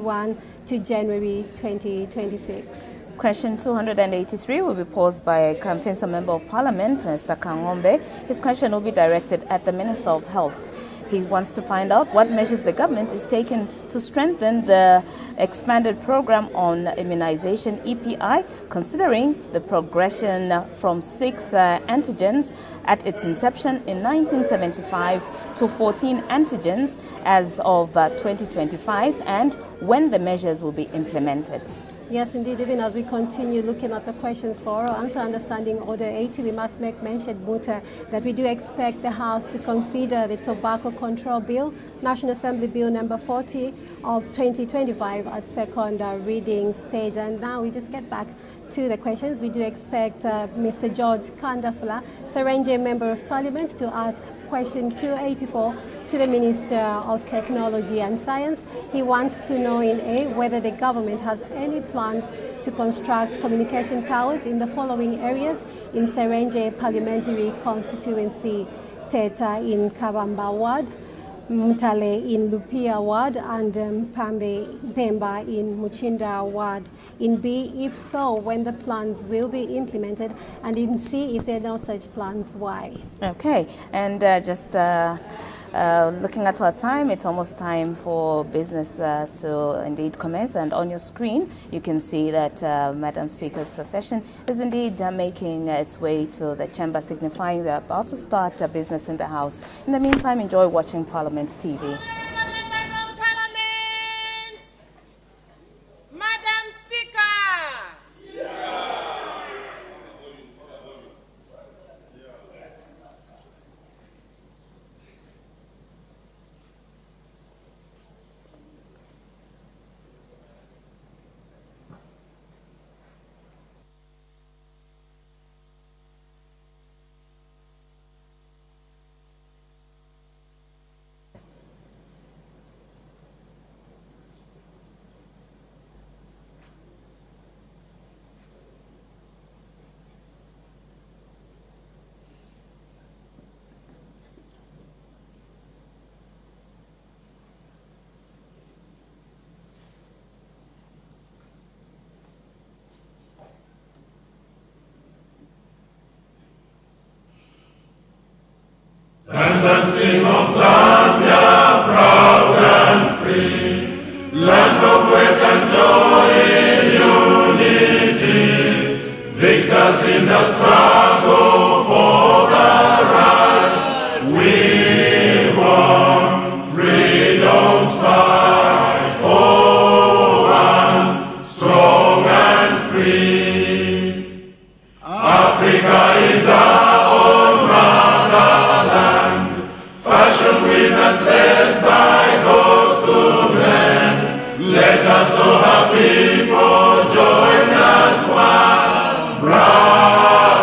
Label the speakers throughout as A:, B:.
A: 2021 to January 2026.
B: Question 283 will be posed by Kamfinsa Member of Parliament, Mr. Kangombe. His question will be directed at the Minister of Health. He wants to find out what measures the government is taking to strengthen the expanded program on immunization, EPI, considering the progression from 6 antigens at its inception in 1975 to 14 antigens as of 2025, and when the measures will be implemented.
A: Yes, indeed. Even as we continue looking at the questions for our answer, understanding Order 80, we must make mention, Muta, that we do expect the House to consider the Tobacco Control Bill, National Assembly Bill number 40 of 2025 at second reading stage. And now we just get back to the questions. We do expect Mr. George Kandafula, Serenge Member of Parliament, to ask question 284 to the Minister of Technology and Science. He wants to know in A, whether the government has any plans to construct communication towers in the following areas in Serenge Parliamentary Constituency: Teta in Kabamba Ward, Mutale in Lupia Ward, and Pemba in Muchinda Ward. In B, if so, when the plans will be implemented, and in C, if there are no such plans, why?
B: Okay, and looking at our time, it's almost time for business to indeed commence, and on your screen you can see that Madam Speaker's procession is indeed making its way to the chamber, signifying they're about to start business in the House. In the meantime, enjoy watching Parliament TV.
C: Tendency of Zambia, proud and free, land of wealth and joy in unity, victors in the struggle for the right. We want freedom's fight, oh, one, strong and free. Africa is our own motherland, fashioned with and blessed by God's good hand. Let us all our people join as one, brothers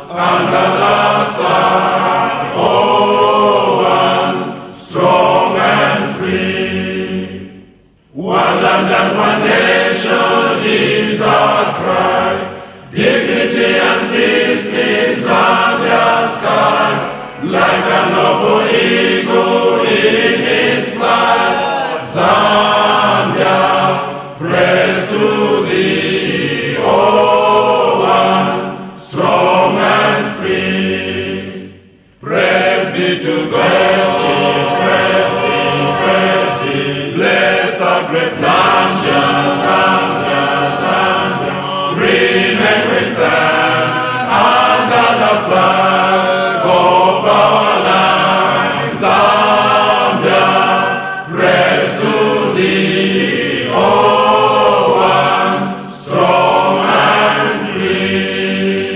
C: under the sun, oh, one, strong and free. One land and one nation is our cry, dignity and peace in Zambia's sky. Like a noble eagle in its flight, Zambia, praise to thee, oh, one, strong and free. Praise be to God, praise be, bless our great Zambia, Zambia, Zambia. Remain we stand under the flag of our land, Zambia, praise to thee, oh, one, strong and free.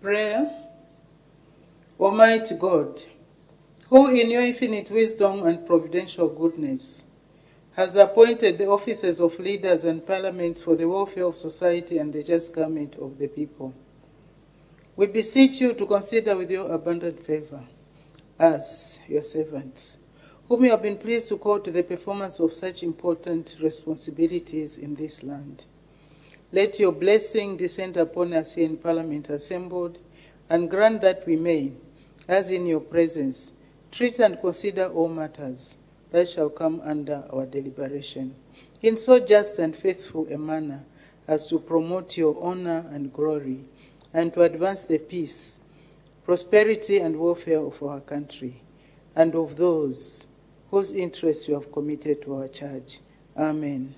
D: Prayer. Almighty God, who in your infinite wisdom and providential goodness has appointed the offices of leaders and parliaments for the welfare of society and the just government of the people, we beseech you to consider with your abundant favor us, your servants, whom you have been pleased to call to the performance of such important responsibilities in this land. Let your blessing descend upon us here in Parliament assembled, and grant that we may, as in your presence, treat and consider all matters that shall come under our deliberation, in so just and faithful a manner as to promote your honor and glory, and to advance the peace, prosperity, and welfare of our country, and of those whose interests you have committed to our charge. Amen.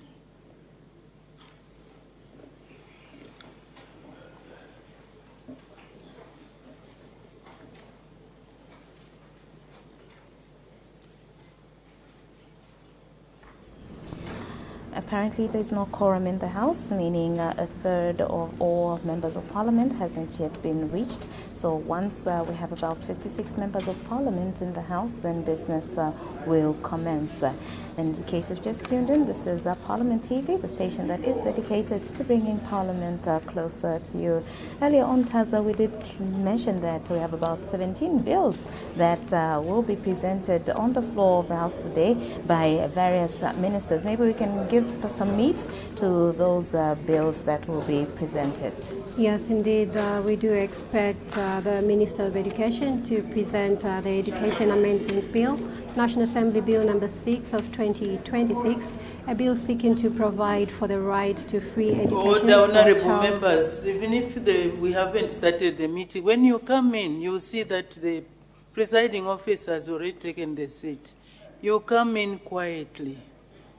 B: Apparently, there's no quorum in the House, meaning a third of all members of Parliament hasn't yet been reached. So once we have about 56 members of Parliament in the House, then business will commence. And in case you've just tuned in, this is Parliament TV, the station that is dedicated to bringing Parliament closer to you. Earlier on, Taza, we did mention that we have about 17 bills that will be presented on the floor of the House today by various ministers. Maybe we can give for some meat to those bills that will be presented.
A: Yes, indeed. We do expect the Minister of Education to present the Education Amendment Bill, National Assembly Bill number 6 of 2026, a bill seeking to provide for the right to free education.
D: The honorable members, even if we haven't started the meeting, when you come in, you see that the presiding officer has already taken the seat. You come in quietly.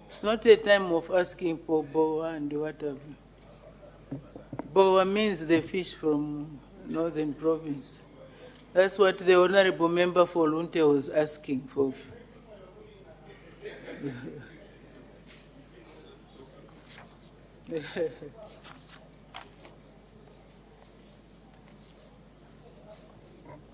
D: It's not a time of asking for boa and whatever. Boa means the fish from northern province. That's what the honorable member for Lunte was asking for.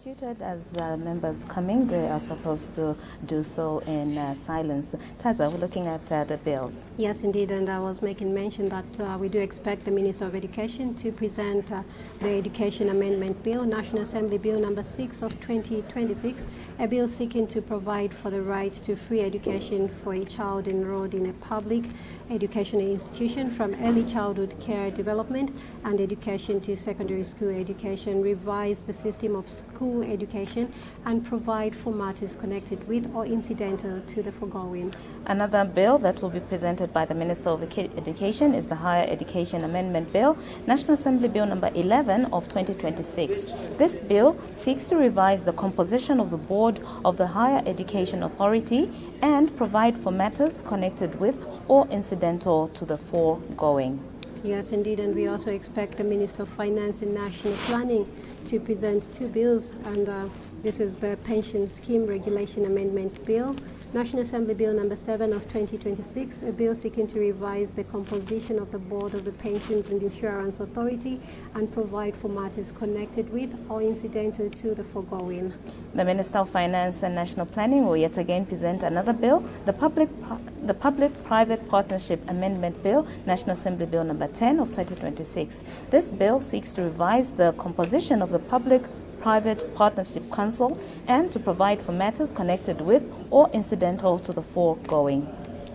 B: Instituted as members coming, they are supposed to do so in silence. Taza, we're looking at the bills.
A: Yes, indeed, and I was making mention that we do expect the Minister of Education to present the Education Amendment Bill, National Assembly Bill number 6 of 2026, a bill seeking to provide for the right to free education for a child enrolled in a public educational institution from early childhood care development and education to secondary school education, revise the system of school education, and provide for matters connected with or incidental to the foregoing.
B: Another bill that will be presented by the Minister of Education is the Higher Education Amendment Bill, National Assembly Bill number 11 of 2026. This bill seeks to revise the composition of the Board of the Higher Education Authority and provide for matters connected with or incidental to the foregoing.
A: Yes, indeed, and we also expect the Minister of Finance and National Planning to present two bills, and this is the Pension Scheme Regulation Amendment Bill, National Assembly Bill number 7 of 2026, a bill seeking to revise the composition of the Board of the Pensions and Insurance Authority and provide for matters connected with or incidental to the foregoing.
B: The Minister of Finance and National Planning will yet again present another bill, the Public-Private Partnership Amendment Bill, National Assembly Bill number 10 of 2026. This bill seeks to revise the composition of the Public-Private Partnership Council and to provide for matters connected with or incidental to the foregoing.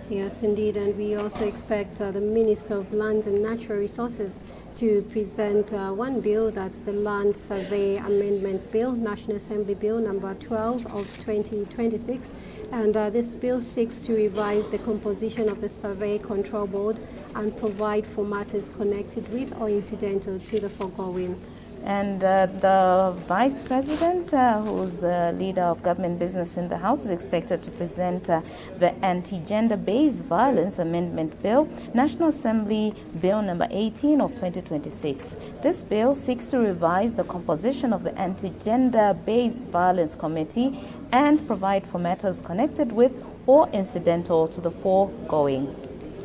A: Yes, indeed, and we also expect the Minister of Lands and Natural Resources to present one bill, that's the Land Survey Amendment Bill, National Assembly Bill number 12 of 2026. And this bill seeks to revise the composition of the Survey Control Board and provide for matters connected with or incidental to the foregoing.
B: And the Vice President, who's the leader of government business in the House, is expected to present the Anti-Gender-Based Violence Amendment Bill, National Assembly Bill number 18 of 2026. This bill seeks to revise the composition of the Anti-Gender-Based Violence Committee and provide for matters connected with or incidental to the foregoing.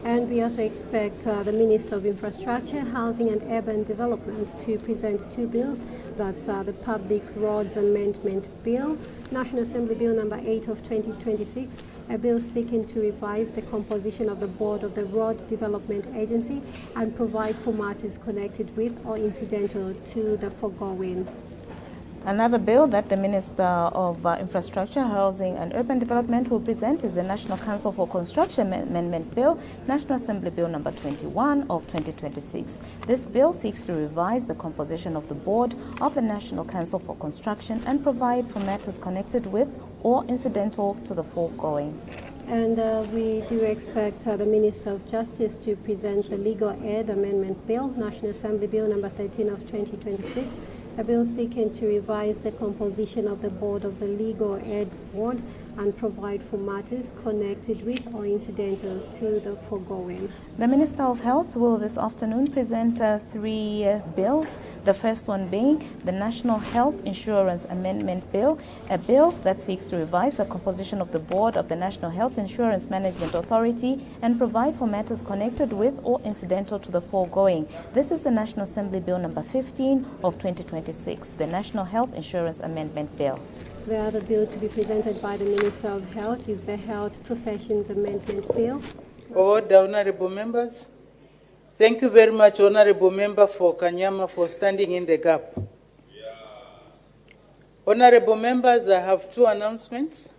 A: And we also expect the Minister of Infrastructure, Housing and Urban Development to present two bills. That's the Public Roads Amendment Bill, National Assembly Bill number 8 of 2026, a bill seeking to revise the composition of the Board of the Road Development Agency and provide for matters connected with or incidental to the foregoing.
B: Another bill that the Minister of Infrastructure, Housing and Urban Development will present is the National Council for Construction Amendment Bill, National Assembly Bill number 21 of 2026. This bill seeks to revise the composition of the Board of the National Council for Construction and provide for matters connected with or incidental to the foregoing.
A: And we do expect the Minister of Justice to present the Legal Aid Amendment Bill, National Assembly Bill number 13 of 2026, a bill seeking to revise the composition of the board of the Legal Aid Board and provide for matters connected with or incidental to the foregoing.
B: The Minister of Health will this afternoon present three bills, the first one being the National Health Insurance Amendment Bill, a bill that seeks to revise the composition of the board of the National Health Insurance Management Authority and provide for matters connected with or incidental to the foregoing. This is the National Assembly Bill number 15 of 2026, the National Health Insurance Amendment Bill.
A: The other bill to be presented by the Minister of Health is the Health Professions Amendment Bill.
D: Order, honorable members. Thank you very much, honorable member for Kanyama, for standing in the gap. Honorable members, I have two announcements.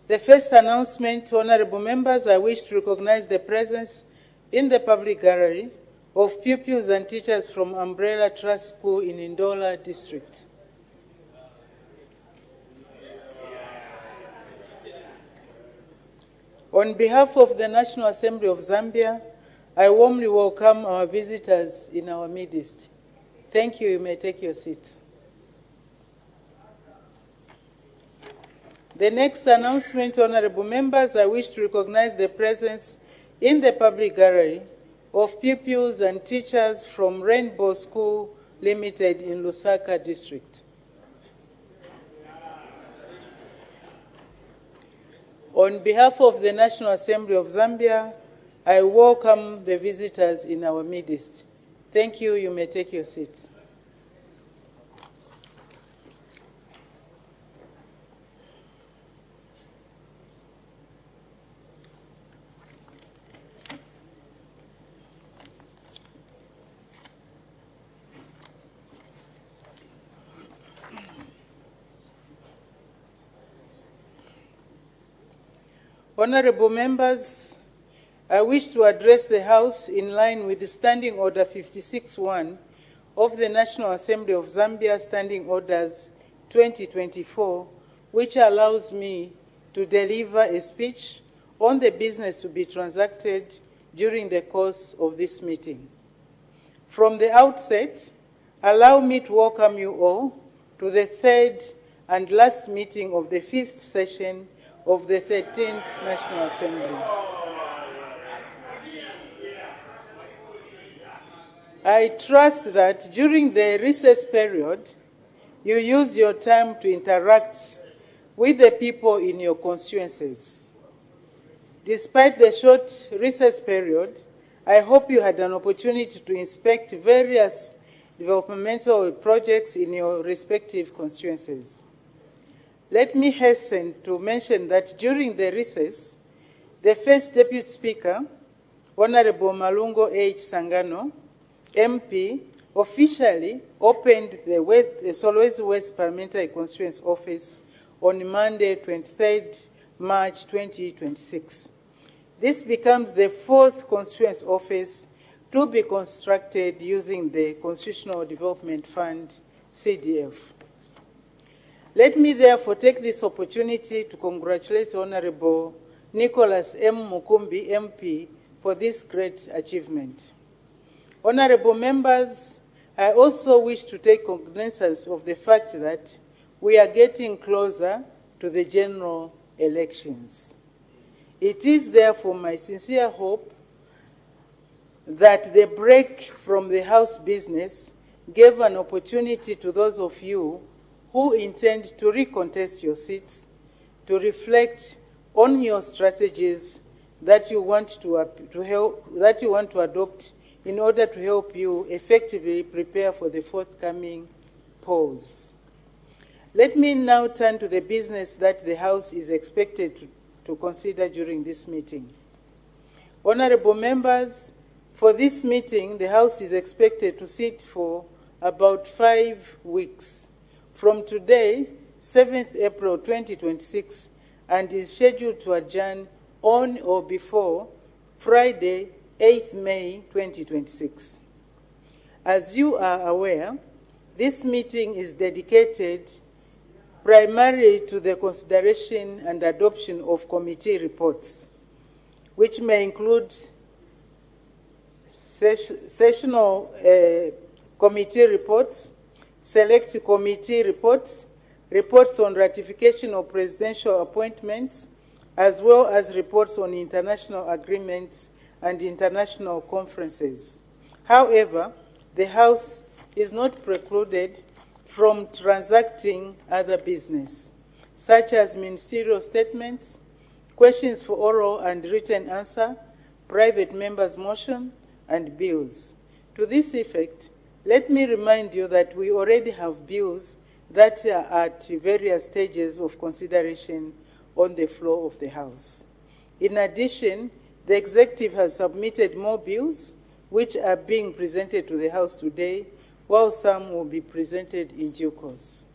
D: The first announcement, honorable members, I wish to recognize the presence in the public gallery of pupils and teachers from Umbrella Trust School in Ndola District. On behalf of the National Assembly of Zambia, I warmly welcome our visitors in our midst. Thank you. You may take your seats. The next announcement, honorable members, I wish to recognize the presence in the public gallery of pupils and teachers from Rainbow School Limited in Lusaka District. On behalf of the National Assembly of Zambia, I welcome the visitors in our midst. Thank you. You may take your seats. Honorable members, I wish to address the House in line with the Standing Order 56-1 of the National Assembly of Zambia Standing Orders 2024, which allows me to deliver a speech on the business to be transacted during the course of this meeting. From the outset, allow me to welcome you all to the third and last meeting of the fifth session of the 13th National Assembly. I trust that during the recess period, you use your time to interact with the people in your constituencies. Despite the short recess period, I hope you had an opportunity to inspect various developmental projects in your respective constituencies. Let me hasten to mention that during the recess, the first Deputy Speaker, Honorable Malungo H. Sangano, MP, officially opened the Solwezi West Parliamentary Constituency office on Monday, 23rd March 2026. This becomes the fourth constituency office to be constructed using the Constitutional Development Fund, CDF. Let me therefore take this opportunity to congratulate Honorable Nicholas M. Mukumbi, MP, for this great achievement. Honorable members, I also wish to take cognizance of the fact that we are getting closer to the general elections. It is therefore my sincere hope that the break from the House business gave an opportunity to those of you who intend to recontest your seats to reflect on your strategies that you want to adopt in order to help you effectively prepare for the forthcoming polls. Let me now turn to the business that the House is expected to consider during this meeting. Honorable members, for this meeting, the House is expected to sit for about 5 weeks from today, 7th April 2026, and is scheduled to adjourn on or before Friday, 8th May 2026. As you are aware, this meeting is dedicated primarily to the consideration and adoption of committee reports, which may include sessional committee reports, select committee reports, reports on ratification of presidential appointments, as well as reports on international agreements and international conferences. However, the House is not precluded from transacting other business, such as ministerial statements, questions for oral and written answer, private members' motion, and bills. To this effect, let me remind you that we already have bills that are at various stages of consideration on the floor of the House. In addition, the Executive has submitted more bills which are being presented to the House today, while some will be presented in due course.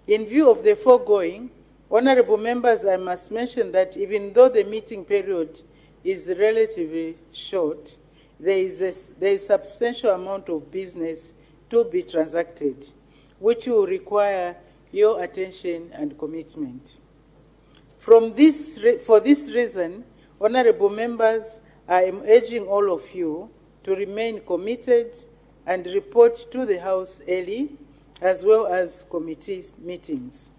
D: In view of the foregoing, honorable members, I must mention that even though the meeting period is relatively short, there is substantial amount of business to be transacted, which will require your attention and commitment. For this reason, honorable members, I am urging all of you to remain committed and report to the House early, as well as committee meetings,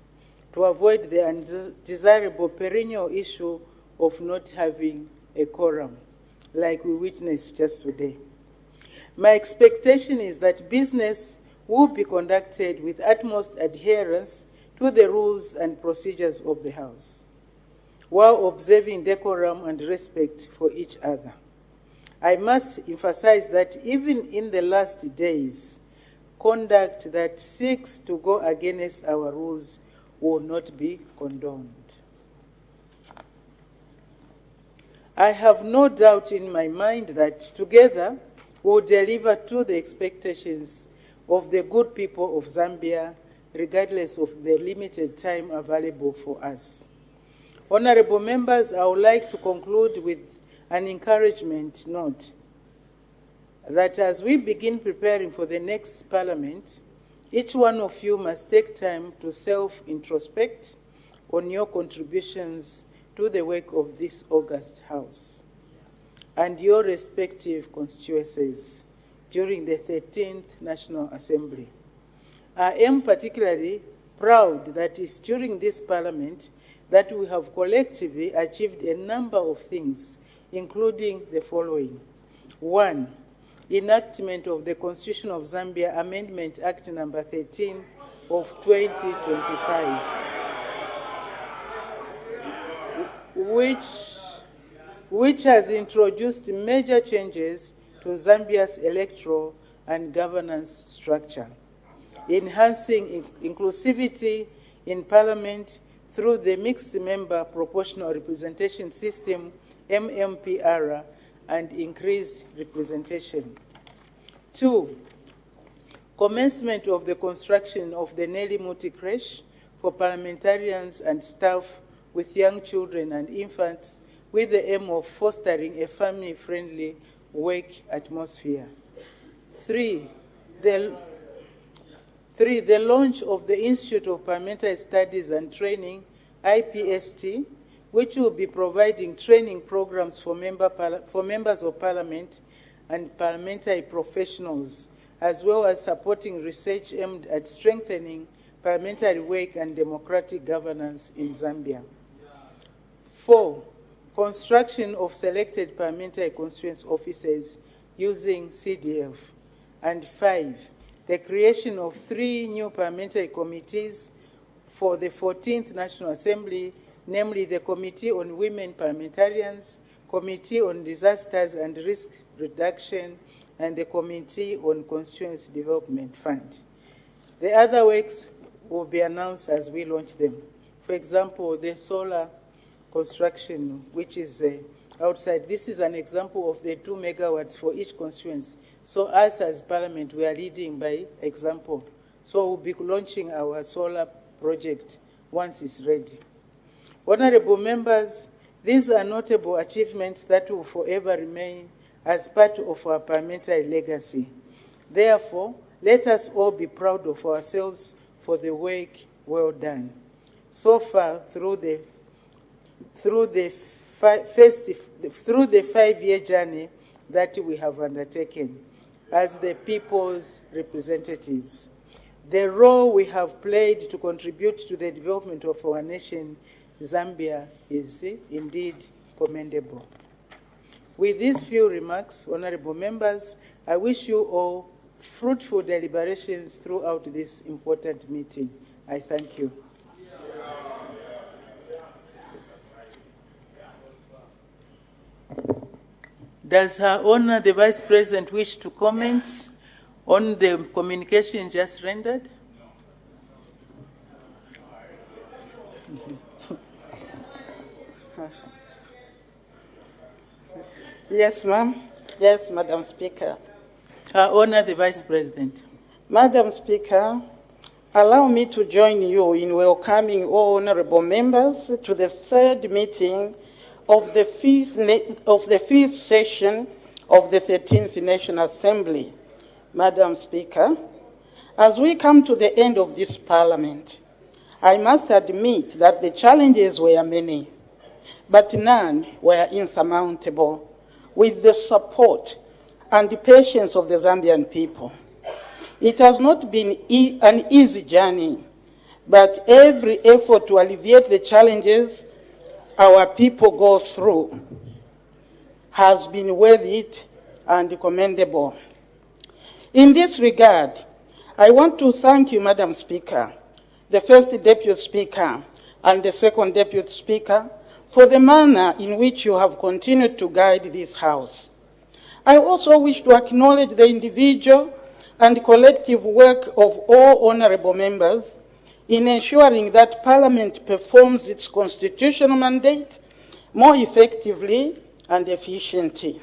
D: to avoid the undesirable perennial issue of not having a quorum, like we witnessed just today. My expectation is that business will be conducted with utmost adherence to the rules and procedures of the House, while observing decorum and respect for each other. I must emphasize that even in the last days, conduct that seeks to go against our rules will not be condoned. I have no doubt in my mind that together we'll deliver to the expectations of the good people of Zambia, regardless of the limited time available for us. Honorable members, I would like to conclude with an encouragement note that as we begin preparing for the next Parliament, each one of you must take time to self-introspect on your contributions to the work of this august House and your respective constituencies during the 13th National Assembly. I am particularly proud that it's during this Parliament that we have collectively achieved a number of things, including the following. 1, enactment of the Constitution of Zambia Amendment Act number 13 of 2025, which has introduced major changes to Zambia's electoral and governance structure, enhancing inclusivity in Parliament through the mixed member proportional representation system, MMPR, and increased representation. 2, commencement of the construction of the Nelly Muti Creche for parliamentarians and staff with young children and infants, with the aim of fostering a family-friendly work atmosphere. 3, the launch of the Institute of Parliamentary Studies and Training, IPST, which will be providing training programs for members of Parliament and parliamentary professionals, as well as supporting research aimed at strengthening parliamentary work and democratic governance in Zambia. 4, construction of selected parliamentary constituency offices using CDF. And 5, the creation of 3 new parliamentary committees for the 14th National Assembly, namely the Committee on Women Parliamentarians, Committee on Disasters and Risk Reduction, and the Committee on Constituency Development Fund. The other works will be announced as we launch them. For example, the solar construction, which is outside. This is an example of the 2 megawatts for each constituency. So us as Parliament, we are leading by example. So we'll be launching our solar project once it's ready. Honorable members, these are notable achievements that will forever remain as part of our parliamentary legacy. Therefore, let us all be proud of ourselves for the work well done. So far, through the 5-year journey that we have undertaken as the people's representatives, the role we have played to contribute to the development of our nation, Zambia, is indeed commendable. With these few remarks, honorable members, I wish you all fruitful deliberations throughout this important meeting. I thank you. Does Her Honor the Vice President wish to comment on the communication just rendered?
E: Yes, ma'am. Yes, Madam Speaker.
D: Her Honor the Vice President.
E: Madam Speaker, allow me to join you in welcoming all honorable members to the third meeting of the fifth session of the 13th National Assembly. Madam Speaker, as we come to the end of this Parliament, I must admit that the challenges were many, but none were insurmountable with the support and the patience of the Zambian people. It has not been an easy journey, but every effort to alleviate the challenges our people go through has been worth it and commendable. In this regard, I want to thank you, Madam Speaker, the First Deputy Speaker, and the Second Deputy Speaker for the manner in which you have continued to guide this House. I also wish to acknowledge the individual and collective work of all honorable members in ensuring that Parliament performs its constitutional mandate more effectively and efficiently.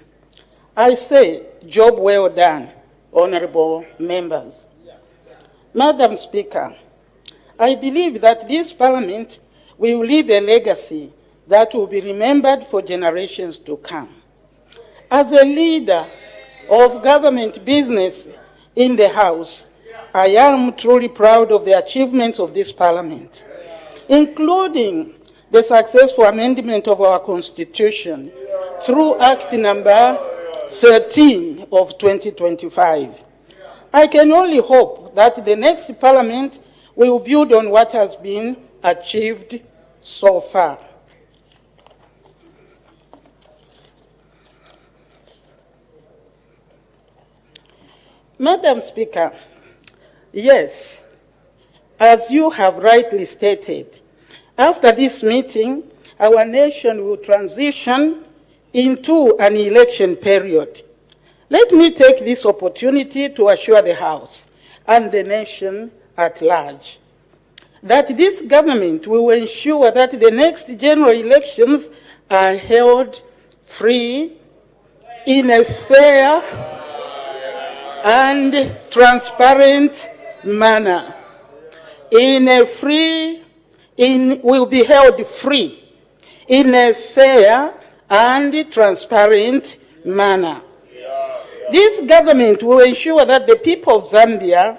E: I say, job well done, honorable members. Madam Speaker, I believe that this Parliament will leave a legacy that will be remembered for generations to come. As a leader of government business in the House, I am truly proud of the achievements of this Parliament, including the successful amendment of our Constitution through Act number 13 of 2025. I can only hope that the next Parliament will build on what has been achieved so far. Madam Speaker, yes, as you have rightly stated, after this meeting, our nation will transition into an election period. Let me take this opportunity to assure the House and the nation at large that this government will ensure that the next general elections are held free, in a fair and transparent manner. Will be held free in a fair and transparent manner. This government will ensure that the people of Zambia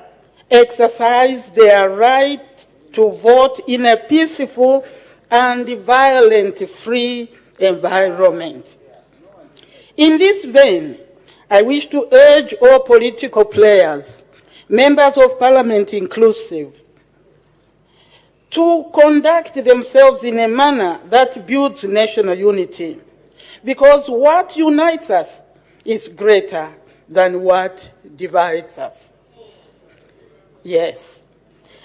E: exercise their right to vote in a peaceful and violent-free environment. In this vein, I wish to urge all political players, members of Parliament inclusive, to conduct themselves in a manner that builds national unity, because what unites us is greater than what divides us. Yes.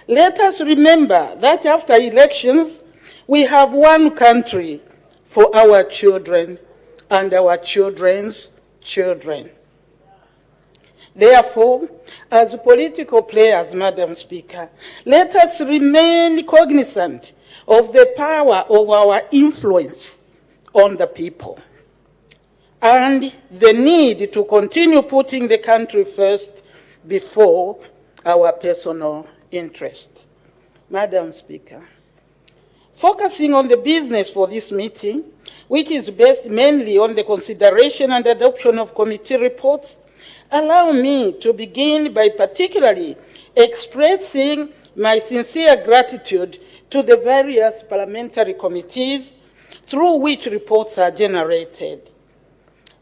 E: Let us remember that after elections, we have one country for our children and our children's children. Therefore, as political players, Madam Speaker, let us remain cognizant of the power of our influence on the people and the need to continue putting the country first before our personal interest. Madam Speaker, focusing on the business for this meeting, which is based mainly on the consideration and adoption of committee reports, allow me to begin by particularly expressing my sincere gratitude to the various parliamentary committees through which reports are generated.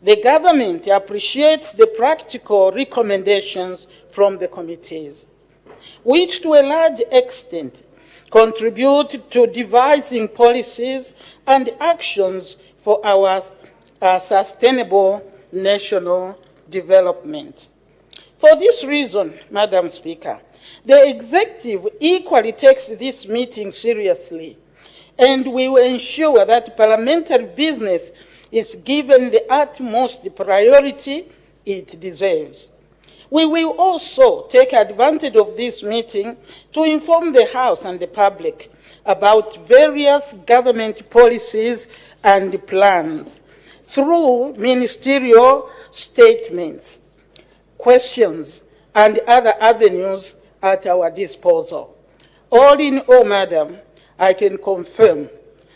E: The government appreciates the practical recommendations from the committees, which to a large extent contribute to devising policies and actions for our sustainable national development. For this reason, Madam Speaker, the executive equally takes this meeting seriously, and we will ensure that parliamentary business is given the utmost priority it deserves. We will also take advantage of this meeting to inform the House and the public about various government policies and plans through ministerial statements, questions, and other avenues at our disposal. All in all, Madam, I can confirm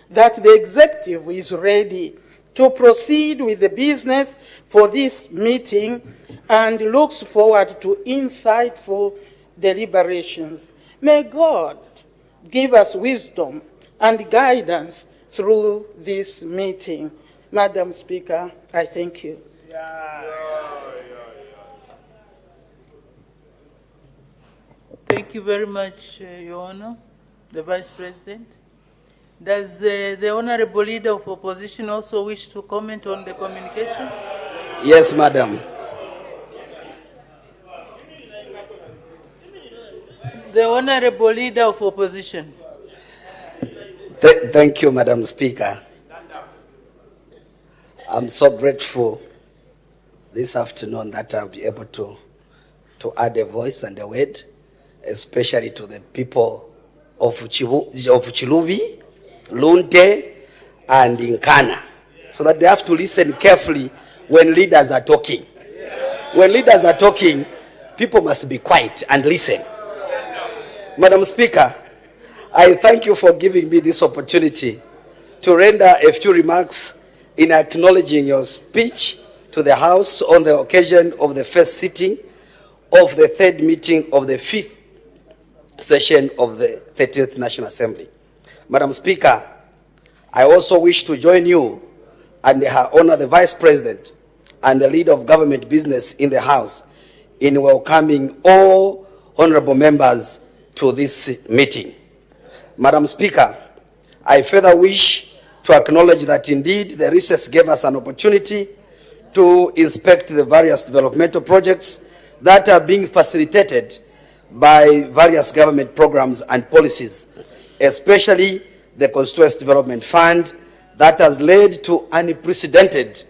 E: that the executive is ready to proceed with the business for this meeting and looks forward to insightful deliberations. May God give us wisdom and guidance through this meeting. Madam Speaker, I thank you.
D: Thank you very much, Your Honor, the Vice President. Does the Honorable Leader of Opposition also wish to comment on the communication?
F: Yes, Madam.
D: The Honorable Leader of Opposition.
F: Thank you, Madam Speaker. I'm so grateful this afternoon that I'll be able to add a voice and a word, especially to the people of Chilubi, Lunte, and Nkana, so that they have to listen carefully when leaders are talking. When leaders are talking, people must be quiet and listen. Madam Speaker, I thank you for giving me this opportunity to render a few remarks in acknowledging your speech to the House on the occasion of the first sitting of the third meeting of the fifth session of the 13th National Assembly. Madam Speaker, I also wish to join you and Her Honor the Vice President and the Leader of Government Business in the House in welcoming all honorable members to this meeting. Madam Speaker, I further wish to acknowledge that indeed the recess gave us an opportunity to inspect the various developmental projects that are being facilitated by various government programs and policies, especially the Constituency Development Fund that has led to unprecedented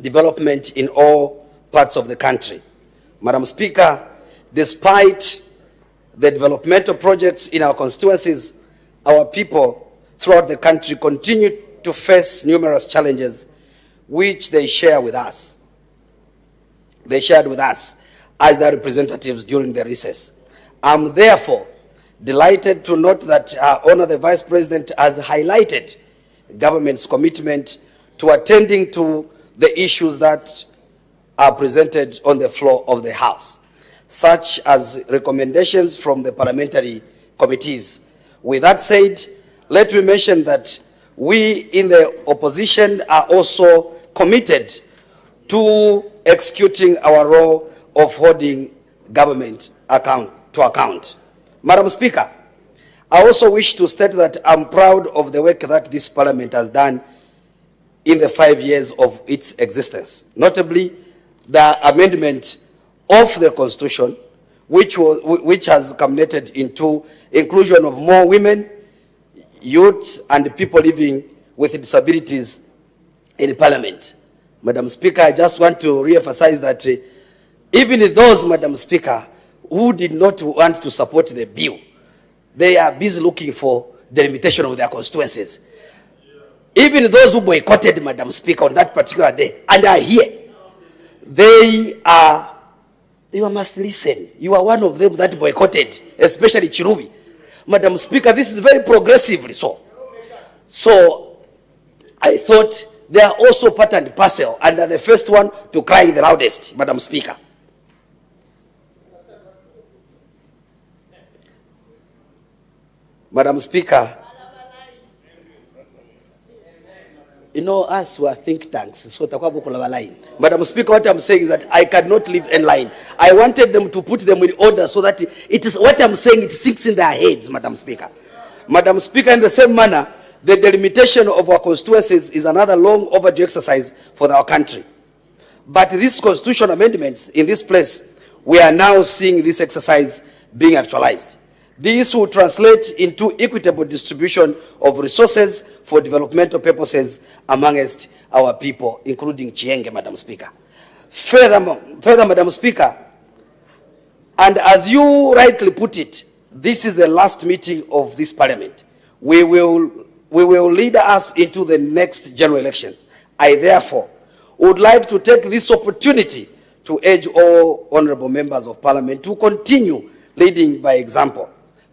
F: development in all parts of the country. Madam Speaker, despite the developmental projects in our constituencies, our people throughout the country continue to face numerous challenges which they share with us. They shared with us as their representatives during the recess. I'm therefore delighted to note that Her Honor the Vice President has highlighted government's commitment to attending to the issues that are presented on the floor of the House, such as recommendations from the parliamentary committees. With that said, let me mention that we in the opposition are also committed to executing our role of holding government to account. Madam Speaker, I also wish to state that I'm proud of the work that this Parliament has done in the 5 years of its existence, notably the amendment of the Constitution, which has culminated into inclusion of more women, youth, and people living with disabilities in Parliament. Madam Speaker, I just want to re-emphasize that even those, Madam Speaker, who did not want to support the bill, they are busy looking for the limitation of their constituencies. Even those who boycotted, Madam Speaker, on that particular day, and are here, you must listen. You are one of them that boycotted, especially Chirubi. Madam Speaker, this is very progressively so. So I thought they are also part and parcel, and are the first one to cry the loudest, Madam Speaker. Madam Speaker, you know, us who are think tanks, so line. Madam Speaker, what I'm saying is that I cannot leave in line. I wanted them to put them in order so that it is what I'm saying, it sinks in their heads, Madam Speaker. Madam Speaker, in the same manner, the delimitation of our constituencies is another long overdue exercise for our country. But these constitutional amendments in this place, we are now seeing this exercise being actualized. This will translate into equitable distribution of resources for developmental purposes amongst our people, including Chienge, Madam Speaker. Further, Madam Speaker, and as you rightly put it, this is the last meeting of this parliament. We will lead us into the next general elections. I therefore would like to take this opportunity to urge all honorable members of parliament to continue leading by example,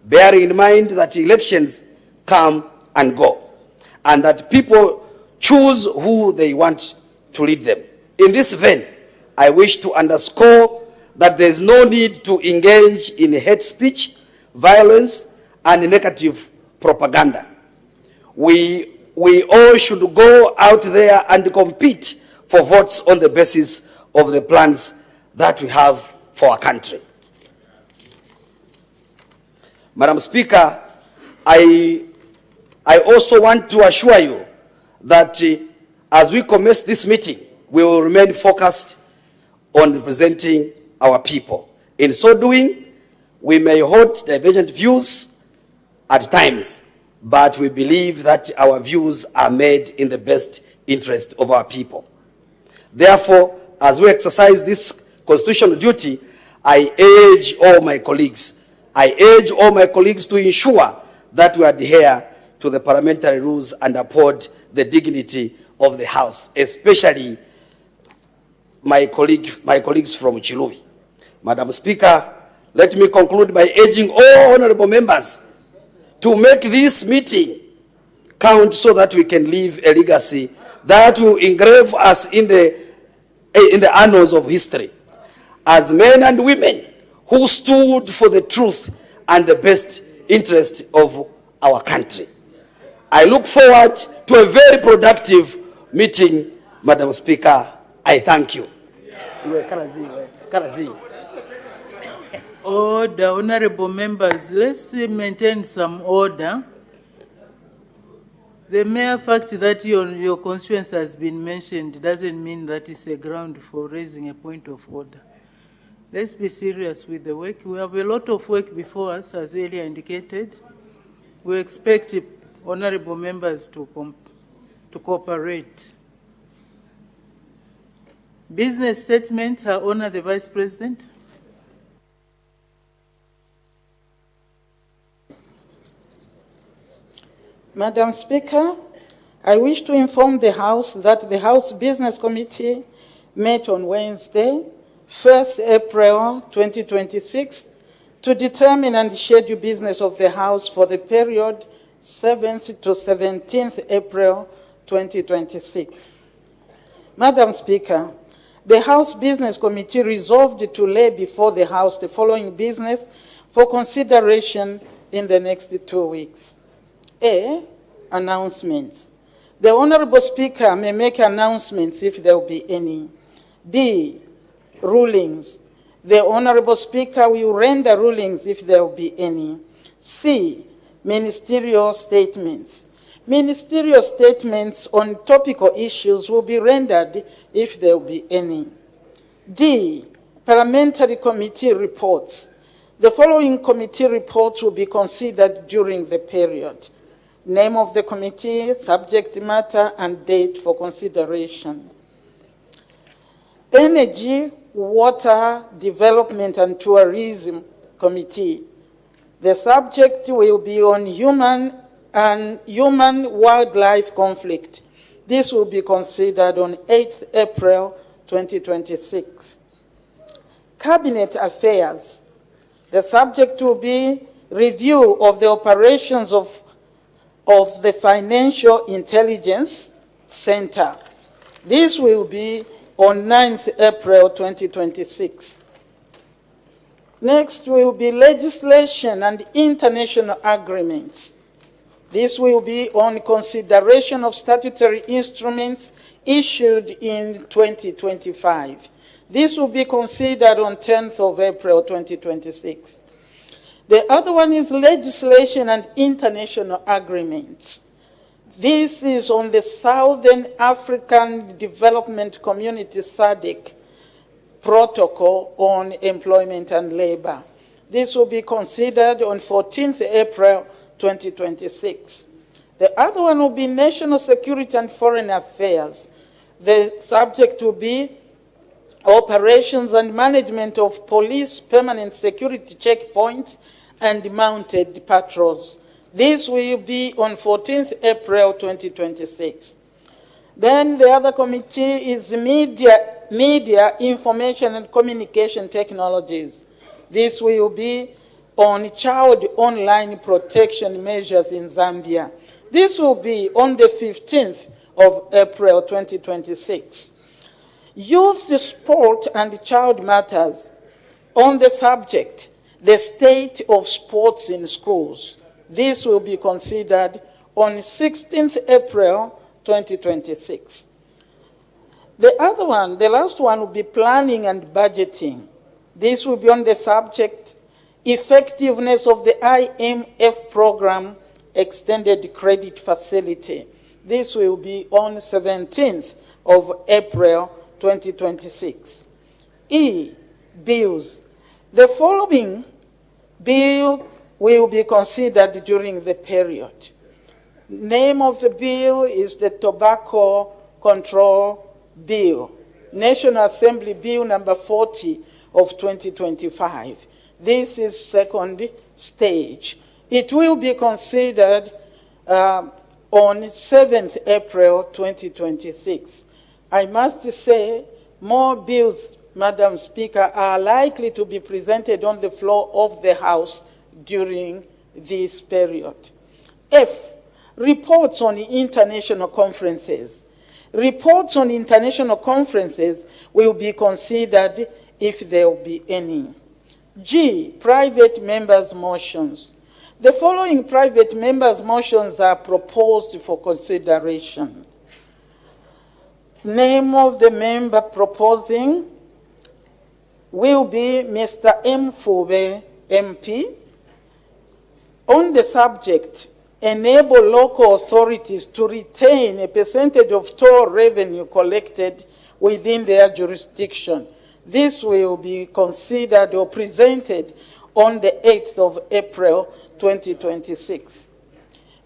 F: bearing in mind that elections come and go, and that people choose who they want to lead them. In this vein, I wish to underscore that there is no need to engage in hate speech, violence, and negative propaganda. We all should go out there and compete for votes on the basis of the plans that we have for our country. Madam Speaker, I also want to assure you that as we commence this meeting, we will remain focused on representing our people. In so doing, we may hold divergent views at times, but we believe that our views are made in the best interest of our people. Therefore, as we exercise this constitutional duty, I urge all my colleagues to ensure that we adhere to the parliamentary rules and uphold the dignity of the House, especially my colleagues from Chiluvi. Madam Speaker, let me conclude by urging all honorable members to make this meeting count so that we can leave a legacy that will engrave us in the annals of history as men and women who stood for the truth and the best interest of our country. I look forward to a very productive meeting, Madam Speaker. I thank you.
D: Order, honorable members, let's maintain some order. The mere fact that your constituency has been mentioned doesn't mean that it's a ground for raising a point of order. Let's be serious with the work. We have a lot of work before us, as earlier indicated. We expect honorable members to cooperate. Business statement, Her Honor the Vice President.
E: Madam Speaker, I wish to inform the House that the House Business Committee met on Wednesday, 1st April 2026, to determine and schedule business of the House for the period 7th to 17th April 2026. Madam Speaker, the House Business Committee resolved to lay before the House the following business for consideration in the next 2 weeks. A, announcements. The Honorable Speaker may make announcements if there will be any. B, rulings. The Honorable Speaker will render rulings if there will be any. C, ministerial statements. Ministerial statements on topical issues will be rendered if there will be any. D, parliamentary committee reports. The following committee reports will be considered during the period: name of the committee, subject matter, and date for consideration. Energy, Water, Development, and Tourism Committee. The subject will be on human-wildlife conflict. This will be considered on 8th April 2026. Cabinet Affairs. The subject will be review of the operations of the Financial Intelligence Center. This will be on 9th April 2026. Next will be legislation and international agreements. This will be on consideration of statutory instruments issued in 2025. This will be considered on 10th of April 2026. The other one is legislation and international agreements. This is on the Southern African Development Community SADC protocol on employment and labor. This will be considered on 14th April 2026. The other one will be national security and foreign affairs. The subject will be operations and management of police permanent security checkpoints and mounted patrols. This will be on 14th April 2026. Then the other committee is media, information and communication technologies. This will be on child online protection measures in Zambia. This will be on the 15th of April 2026. Youth, sport and child matters. On the subject, the state of sports in schools. This will be considered on 16th April 2026. The other one, the last one, will be planning and budgeting. This will be on the subject, effectiveness of the IMF program, extended credit facility. This will be on 17th of April 2026. E, bills. The following bill will be considered during the period. Name of the bill is the Tobacco Control Bill, National Assembly Bill number 40 of 2025. This is second stage. It will be considered on 7th April 2026. I must say more bills, Madam Speaker, are likely to be presented on the floor of the House during this period. F, reports on international conferences. Reports on international conferences will be considered if there will be any. G, private members' motions. The following private members' motions are proposed for consideration. Name of the member proposing will be Mr. M. Fube, MP. On the subject, enable local authorities to retain a percentage of toll revenue collected within their jurisdiction. This will be considered or presented on the 8th of April 2026.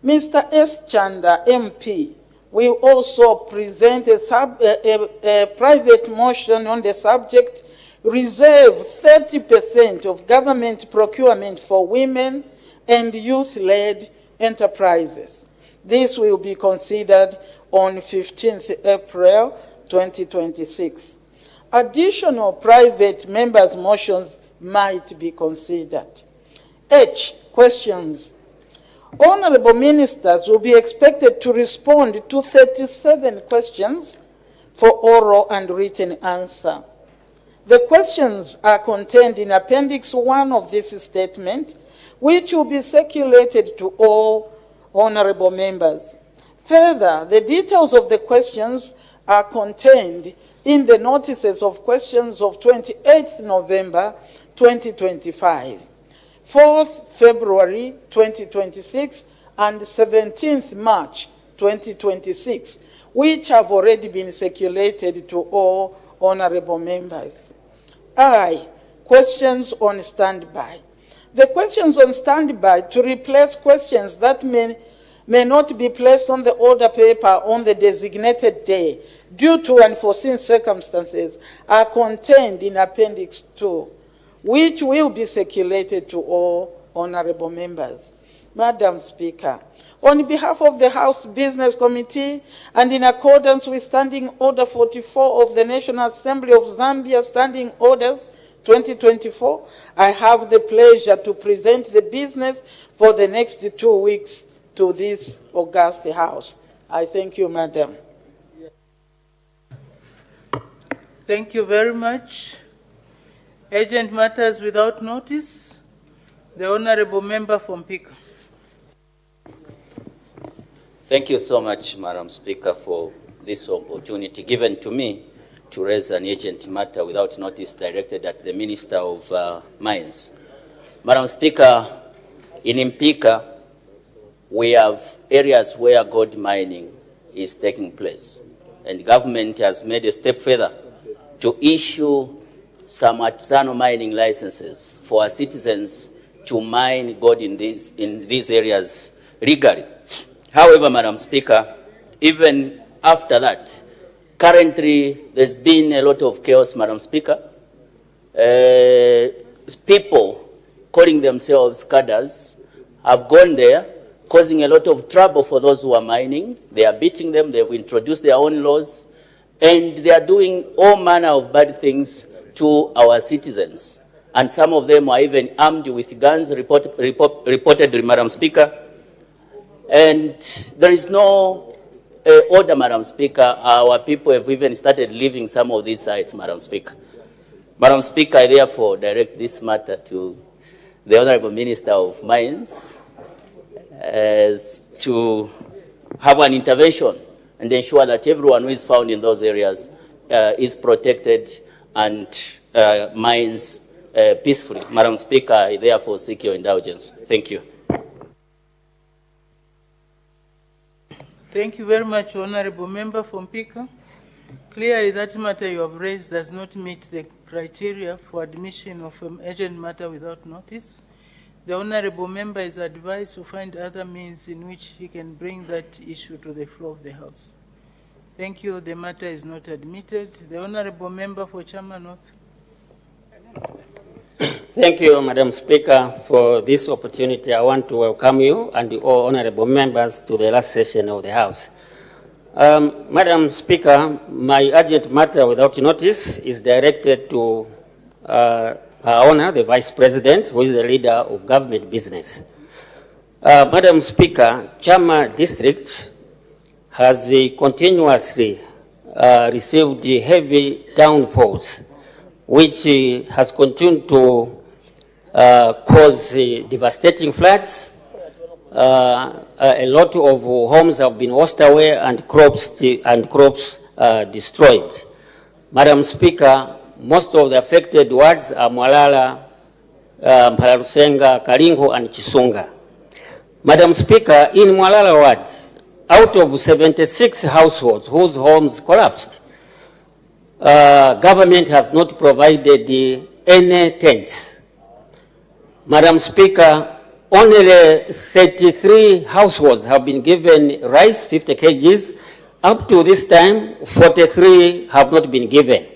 E: Mr. S. Chanda, MP, will also present a private motion on the subject, reserve 30% of government procurement for women and youth-led enterprises. This will be considered on 15th April 2026. Additional private members' motions might be considered. H, questions. Honorable ministers will be expected to respond to 37 questions for oral and written answer. The questions are contained in Appendix 1 of this statement, which will be circulated to all honorable members. Further, the details of the questions are contained in the notices of questions of 28th November 2025, 4th February 2026, and 17th March 2026, which have already been circulated to all honorable members. I, questions on standby. The questions on standby to replace questions that may not be placed on the order paper on the designated day due to unforeseen circumstances are contained in Appendix 2, which will be circulated to all honorable members. Madam Speaker, on behalf of the House Business Committee and in accordance with Standing Order 44 of the National Assembly of Zambia Standing Orders 2024, I have the pleasure to present the business for the next 2 weeks to this august House. I thank you, Madam.
D: Thank you very much. Urgent matters without notice. The Honorable Member from Pika.
G: Thank you so much, Madam Speaker, for this opportunity given to me to raise an urgent matter without notice directed at the Minister of Mines. Madam Speaker, in Mpika, we have areas where gold mining is taking place, and the government has made a step further to issue some artisanal mining licenses for our citizens to mine gold in these areas legally. However, Madam Speaker, even after that, currently there's been a lot of chaos, Madam Speaker. People calling themselves cadres have gone there, causing a lot of trouble for those who are mining. They are beating them, they've introduced their own laws, and they are doing all manner of bad things to our citizens. And some of them are even armed with guns, reportedly, Madam Speaker. And there is no order, Madam Speaker. Our people have even started leaving some of these sites, Madam Speaker. Madam Speaker, I therefore direct this matter to the Honorable Minister of Mines as to have an intervention and ensure that everyone who is found in those areas is protected and mines peacefully. Madam Speaker, I therefore seek your indulgence. Thank you.
D: Thank you very much, Honorable Member from Pika. Clearly, that matter you have raised does not meet the criteria for admission of an urgent matter without notice. The Honorable Member is advised to find other means in which he can bring that issue to the floor of the House. Thank you. The matter is not admitted. The Honorable Member for Chama North.
H: Thank you, Madam Speaker, for this opportunity. I want to welcome you and all honorable members to the last session of the House. Madam Speaker, my urgent matter without notice is directed to Her Honor, the Vice President, who is the leader of government business. Madam Speaker, Chama District has continuously received heavy downpours, which has continued to cause devastating floods. A lot of homes have been washed away and crops destroyed. Madam Speaker, most of the affected wards are Mwalala, Mpalarusenga, Kalingo, and Chisunga. Madam Speaker, in Mwalala wards, out of 76 households whose homes collapsed, government has not provided any tents. Madam Speaker, only 33 households have been given rice, 50 kgs. Up to this time, 43 have not been given.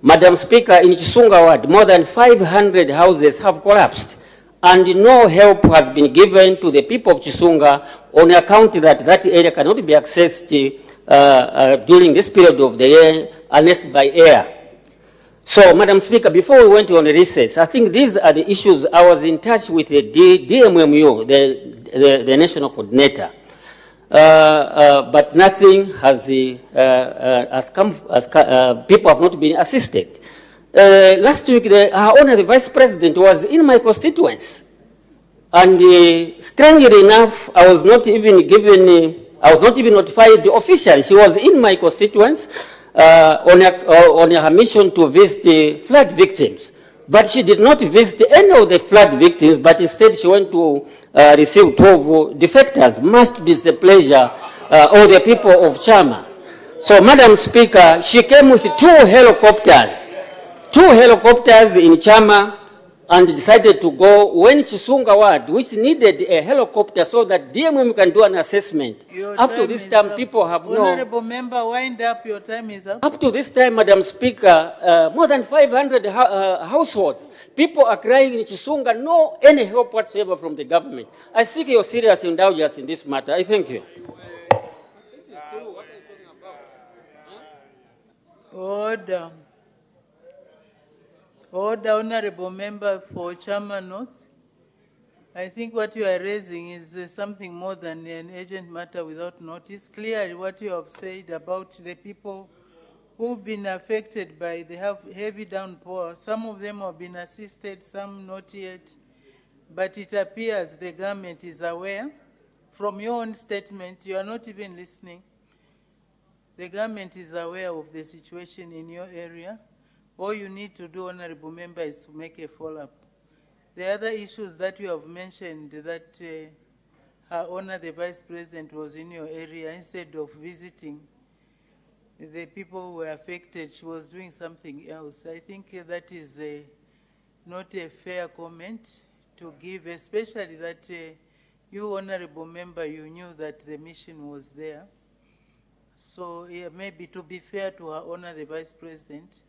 H: Madam Speaker, in Chisunga ward, more than 500 houses have collapsed, and no help has been given to the people of Chisunga on account that that area cannot be accessed during this period of the year unless by air. So, Madam Speaker, before we went on recess, I think these are the issues. I was in touch with the DMMU, the national coordinator, but nothing has come, people have not been assisted. Last week, Our Honor, the Vice President, was in my constituents, and strangely enough, I was not even notified officially. She was in my constituents on her mission to visit flood victims. But she did not visit any of the flood victims, but instead she went to receive 12 defectors, much to the displeasure of the people of Chama. So, Madam Speaker, she came with two helicopters in Chama, and decided to go when Chisunga ward, which needed a helicopter so that DMM can do an assessment. Up to this time, people have no...
D: Honorable Member, wind up. Your time is up.
H: Up to this time, Madam Speaker, more than 500 households, people are crying in Chisunga, no any help whatsoever from the government. I seek your serious indulgence in this matter. I thank you.
D: Order. Order, Honorable Member for Chama North. I think what you are raising is something more than an urgent matter without notice. Clearly, what you have said about the people who've been affected by the heavy downpour. Some of them have been assisted, some not yet. But it appears the government is aware. From your own statement, you are not even listening. The government is aware of the situation in your area. All you need to do, Honorable Member, is to make a follow-up. The other issues that you have mentioned, that Her Honor the Vice President was in your area, instead of visiting the people who were affected, she was doing something else. I think that is not a fair comment to give, especially that you, Honorable Member, you knew that the mission was there. So maybe to be fair to Her Honor the Vice President,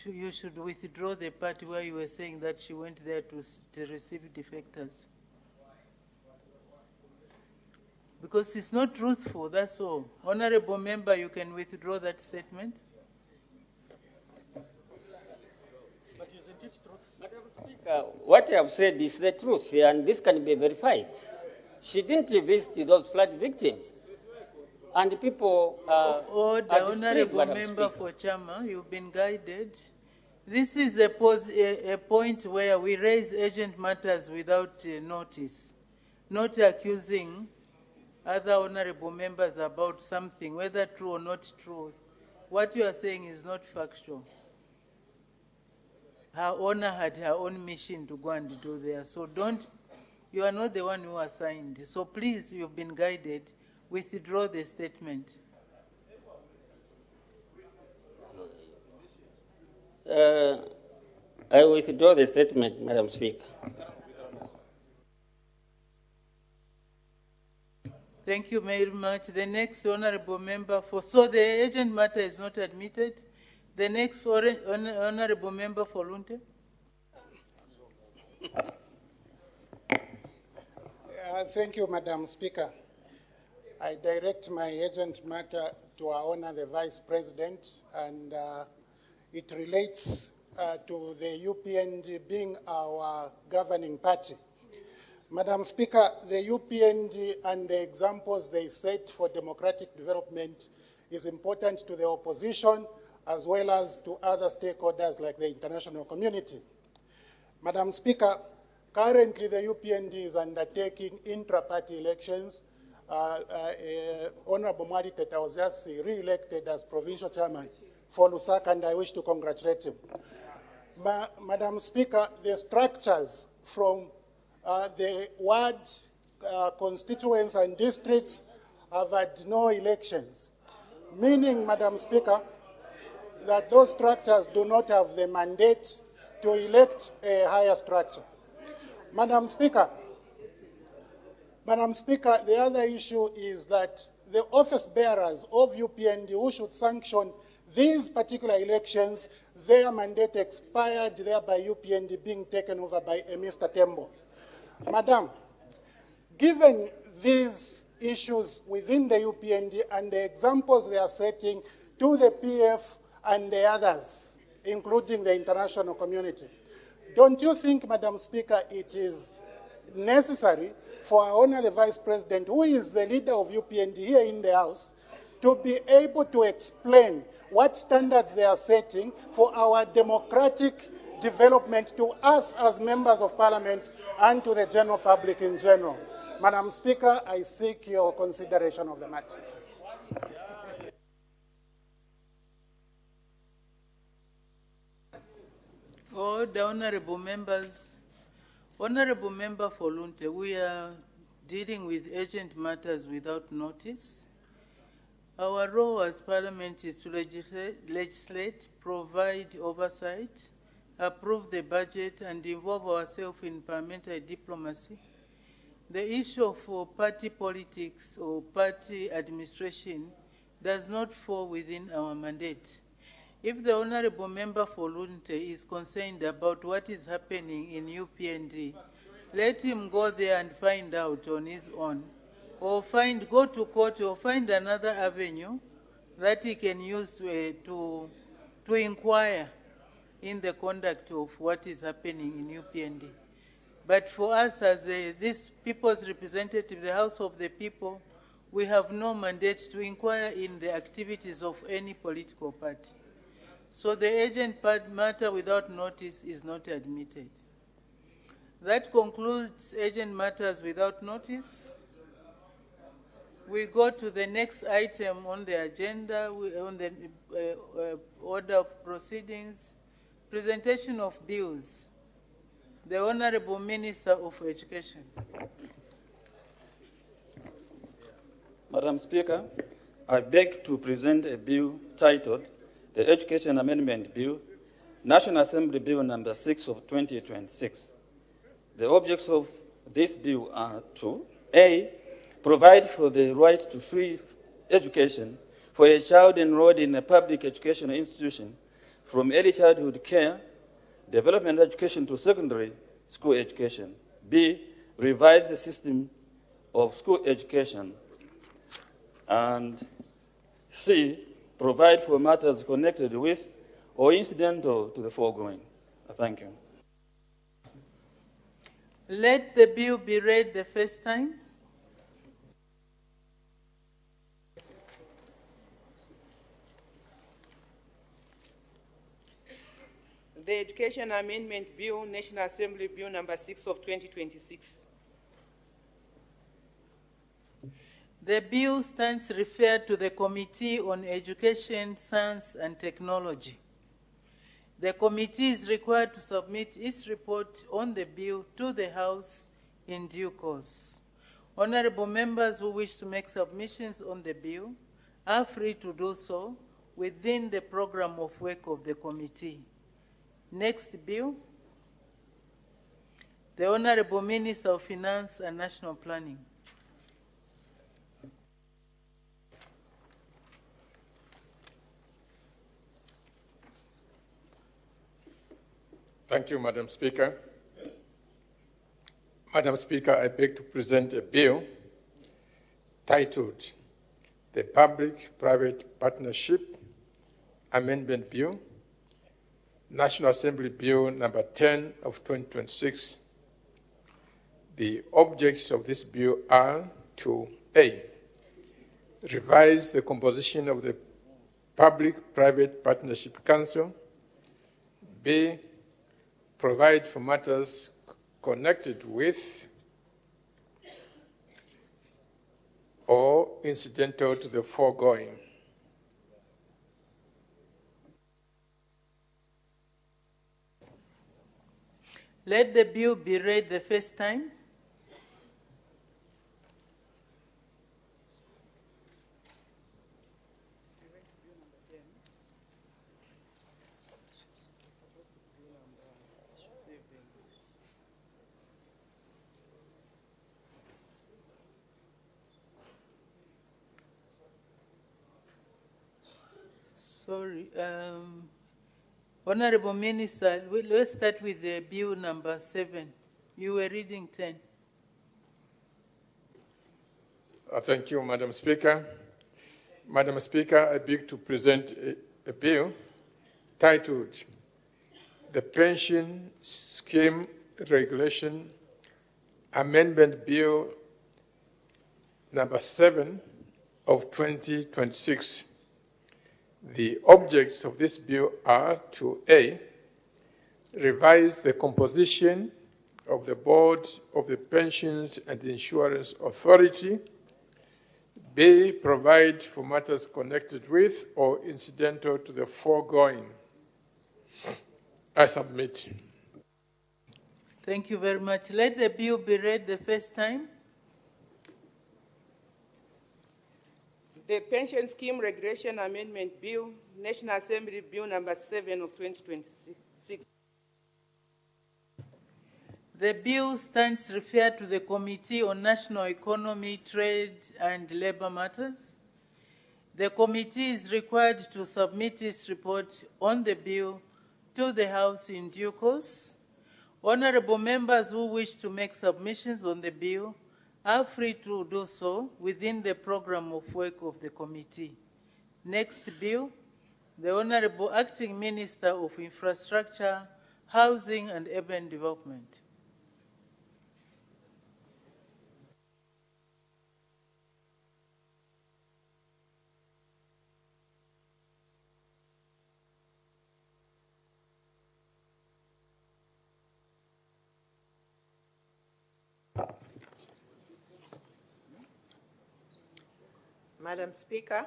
D: you should withdraw the part where you were saying that she went there to receive defectors. Because it's not truthful, that's all. Honorable Member, you can withdraw that statement.
I: But isn't it truth?
H: Madam Speaker, what I have said is the truth, and this can be verified. She didn't visit those flood victims. And the people
D: the Honorable Member for Chama, you've been guided. This is a point where we raise urgent matters without notice, not accusing other honorable members about something, whether true or not true. What you are saying is not factual. Her Honor had her own mission to go and do there. So you are not the one who assigned. So please, you've been guided. Withdraw the statement.
H: I withdraw the statement, Madam Speaker.
D: Thank you very much. The next honorable member so the urgent matter is not admitted. The next honorable member for Lunte.
J: Thank you, Madam Speaker. I direct my urgent matter to Our Honor the Vice President, and it relates to the UPND being our governing party. Madam Speaker, the UPND and the examples they set for democratic development is important to the opposition as well as to other stakeholders like the international community. Madam Speaker, currently the UPND is undertaking intra-party elections. Honorable Mwari Teta was just re-elected as provincial chairman for Lusaka, and I wish to congratulate him. Madam Speaker, the structures from the ward, constituents and districts have had no elections, meaning, Madam Speaker, that those structures do not have the mandate to elect a higher structure. Madam Speaker, the other issue is that the office bearers of UPND who should sanction these particular elections, their mandate expired, thereby UPND being taken over by a Mr. Tembo. Madam, given these issues within the UPND and the examples they are setting to the PF and the others, including the international community, don't you think, Madam Speaker, it is necessary for Our Honor the Vice President, who is the leader of UPND here in the House, to be able to explain what standards they are setting for our democratic development to us as members of Parliament and to the general public in general? Madam Speaker, I seek your consideration of the matter.
D: All the honorable members, Honorable Member for Lunte, we are dealing with urgent matters without notice. Our role as Parliament is to legislate, provide oversight, approve the budget, and involve ourselves in parliamentary diplomacy. The issue of party politics or party administration does not fall within our mandate. If the Honorable Member for Lunte is concerned about what is happening in UPND, let him go there and find out on his own, or go to court or find another avenue that he can use to inquire in the conduct of what is happening in UPND. But for us as this people's representative, the House of the People, We have no mandate to inquire in the activities of any political party. So the urgent matter without notice is not admitted. That concludes urgent matters without notice. We go to the next item on the agenda, on the order of proceedings, presentation of bills. The Honorable Minister of Education.
K: Madam Speaker, I beg to present a bill titled the Education Amendment Bill, National Assembly Bill number 6 of 2026. The objects of this bill are to A, provide for the right to free education for a child enrolled in a public educational institution from early childhood care, development education to secondary school education. B, revise the system of school education. And C, provide for matters connected with or incidental to the foregoing. Thank you.
D: Let the bill be read the first time.
L: The Education Amendment Bill, National Assembly Bill number 6 of 2026.
D: The bill stands referred to the Committee on Education, Science and Technology. The committee is required to submit its report on the bill to the House in due course. Honorable members who wish to make submissions on the bill are free to do so within the program of work of the committee. Next bill, the Honorable Minister of Finance and National Planning.
M: Thank you, Madam Speaker. Madam Speaker, I beg to present a bill titled the Public-Private Partnership Amendment Bill, National Assembly Bill number 10 of 2026. The objects of this bill are to A, revise the composition of the Public-Private Partnership Council, B, provide for matters connected with or incidental to the foregoing.
D: Let the bill be read the first time. Sorry, Honorable Minister, let's start with the bill number 7. You were reading 10.
M: Thank you, Madam Speaker. Madam Speaker, I beg to present a bill titled the Pension Scheme Regulation Amendment Bill number 7 of 2026. The objects of this bill are to A, revise the composition of the Board of the Pensions and Insurance Authority, B, provide for matters connected with or incidental to the foregoing. I submit.
D: Thank you very much. Let the bill be read the first time.
L: The Pension Scheme Regulation Amendment Bill, National Assembly Bill number 7 of 2026.
D: The bill stands referred to the Committee on National Economy, Trade and Labor Matters. The committee is required to submit its report on the bill to the House in due course. Honorable members who wish to make submissions on the bill are free to do so within the program of work of the committee. Next bill, the Honorable Acting Minister of Infrastructure, Housing and Urban Development.
L: Madam Speaker,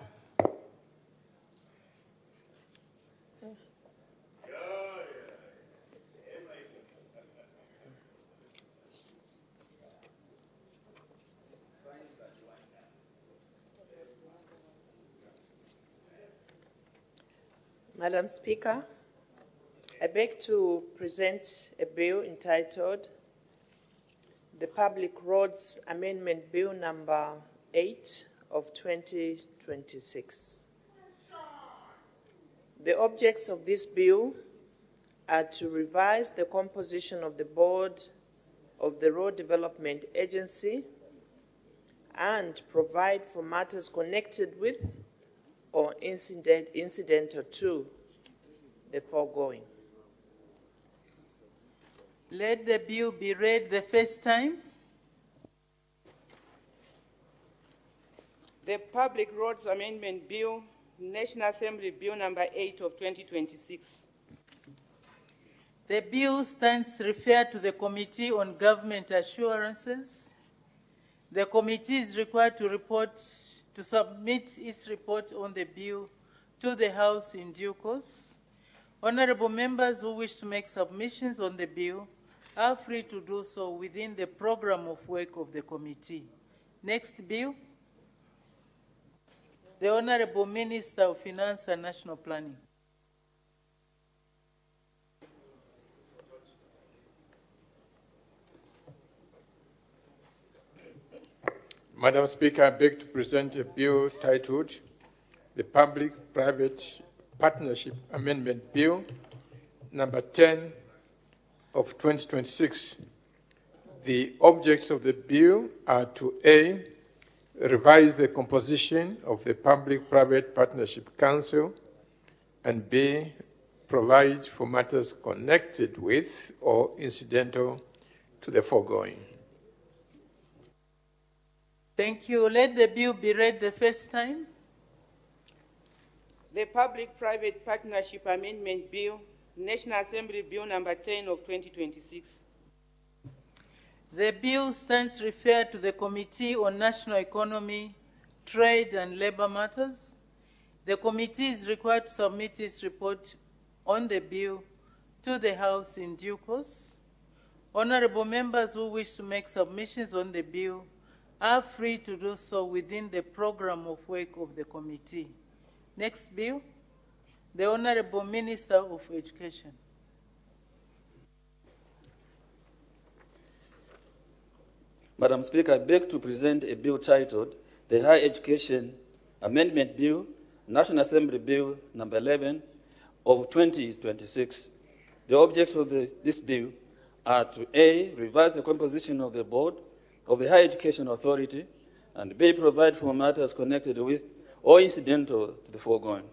L: Madam Speaker, I beg to present a bill entitled the Public Roads Amendment Bill number 8 of 2026. The objects of this bill are to revise the composition of the board of the Road Development Agency and provide for matters connected with or incidental to the foregoing.
D: Let the bill be read the first time.
L: The Public Roads Amendment Bill, National Assembly Bill number 8 of 2026.
D: The bill stands referred to the Committee on Government Assurances. The committee is required to submit its report on the bill to the House in due course. Honorable members who wish to make submissions on the bill are free to do so within the program of work of the committee. Next bill. The Honorable Minister of Finance and National Planning.
M: Madam Speaker, I beg to present a bill titled the Public-Private Partnership Amendment Bill, number 10 of 2026. The objects of the bill are to A, revise the composition of the Public-Private Partnership Council, and B, provide for matters connected with or incidental to the foregoing.
D: Thank you. Let the bill be read the first time.
L: The Public-Private Partnership Amendment Bill, National Assembly Bill number 10 of 2026.
D: The bill stands referred to the Committee on National Economy, Trade and Labor Matters. The committee is required to submit its report on the bill to the House in due course. Honorable members who wish to make submissions on the bill are free to do so within the program of work of the committee. Next bill, the Honorable Minister of Education.
K: Madam Speaker, I beg to present a bill titled the Higher Education Amendment Bill, National Assembly Bill number 11 of 2026. The objects of this bill are to A, revise the composition of the board of the Higher Education Authority, and B, provide for matters connected with or incidental to the foregoing.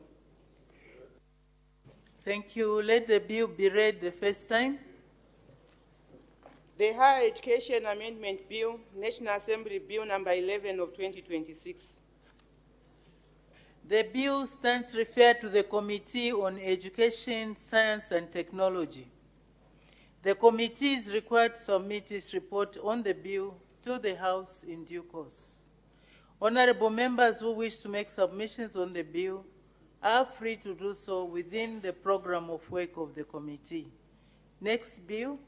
D: Thank you. Let the bill be read the first time.
L: The Higher Education Amendment Bill, National Assembly Bill number 11 of 2026.
D: The bill stands referred to the Committee on Education, Science and Technology. The committee is required to submit its report on the bill to the House in due course. Honorable members who wish to make submissions on the bill are free to do so within the program of work of the committee. Next bill,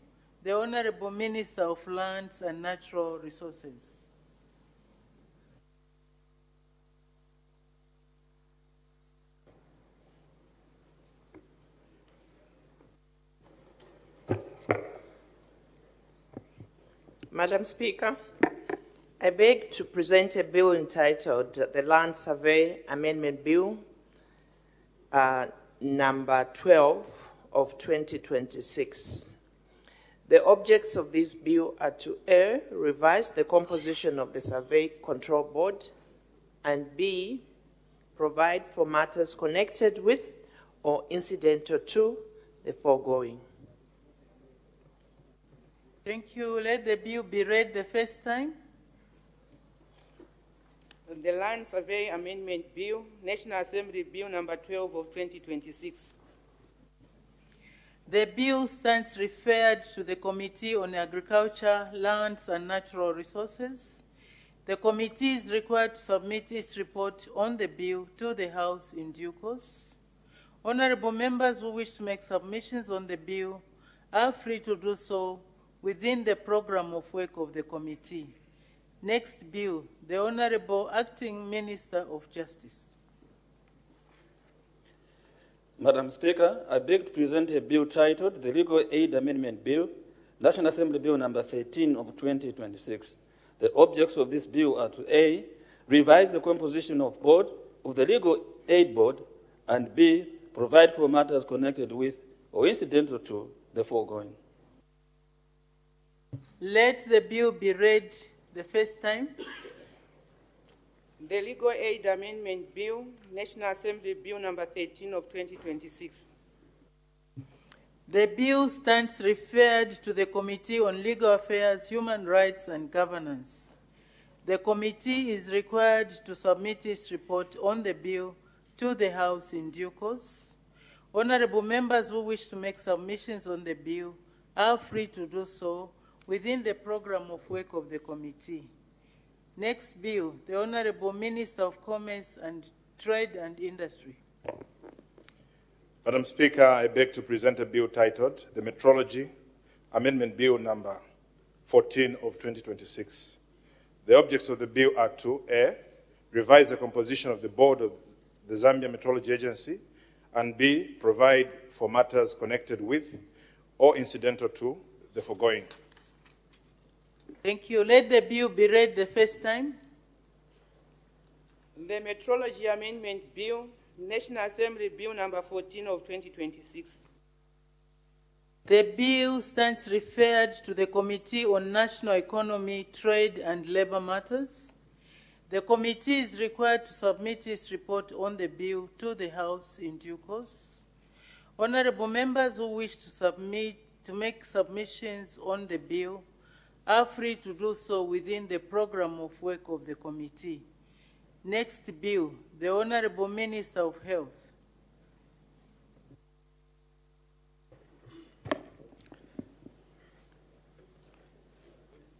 D: the Honorable Minister of Lands and Natural Resources.
L: Madam Speaker, I beg to present a bill entitled the Land Survey Amendment Bill, number 12 of 2026. The objects of this bill are to A, revise the composition of the Survey Control Board, and B, provide for matters connected with or incidental to the foregoing.
D: Thank you. Let the bill be read the first time.
L: The Land Survey Amendment Bill, National Assembly Bill number 12 of 2026.
D: The bill stands referred to the Committee on Agriculture, Lands and Natural Resources. The committee is required to submit its report on the bill to the House in due course. Honorable members who wish to make submissions on the bill are free to do so within the program of work of the committee. Next bill, the Honorable Acting Minister of Justice.
K: Madam Speaker, I beg to present a bill titled the Legal Aid Amendment Bill, National Assembly Bill number 13 of 2026. The objects of this bill are to A, revise the composition of the Legal Aid Board, and B, provide for matters connected with or incidental to the foregoing.
D: Let the bill be read the first time.
L: The Legal Aid Amendment Bill, National Assembly Bill number 13 of 2026.
D: The bill stands referred to the Committee on Legal Affairs, Human Rights and Governance. The committee is required to submit its report on the bill to the House in due course. Honorable members who wish to make submissions on the bill are free to do so within the program of work of the committee. Next bill, the Honorable Minister of Commerce and Trade and Industry.
N: Madam Speaker, I beg to present a bill titled the Metrology Amendment Bill number 14 of 2026. The objects of the bill are to A, revise the composition of the board of the Zambia Metrology Agency, and B, provide for matters connected with or incidental to the foregoing.
D: Thank you. Let the bill be read the first time.
L: The Metrology Amendment Bill, National Assembly Bill number 14 of 2026.
D: The bill stands referred to the Committee on National Economy, Trade and Labor Matters. The committee is required to submit its report on the bill to the House in due course. Honorable members who wish to make submissions on the bill are free to do so within the program of work of the committee. Next bill, the Honorable Minister of Health.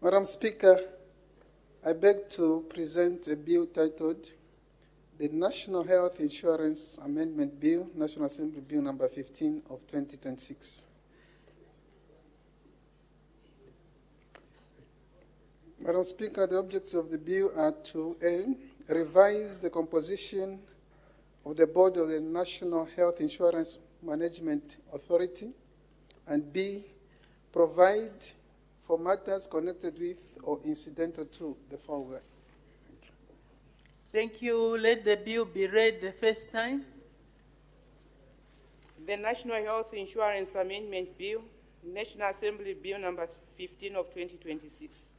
J: Madam Speaker, I beg to present a bill titled the National Health Insurance Amendment Bill, National Assembly Bill number 15 of 2026. Madam Speaker, the objects of the bill are to A, revise the composition of the board of the National Health Insurance Management Authority, and B, provide for matters connected with or incidental to the foregoing.
D: Thank you. Let the bill be read the first time.
L: The National Health Insurance Amendment Bill, National Assembly Bill number 15 of 2026.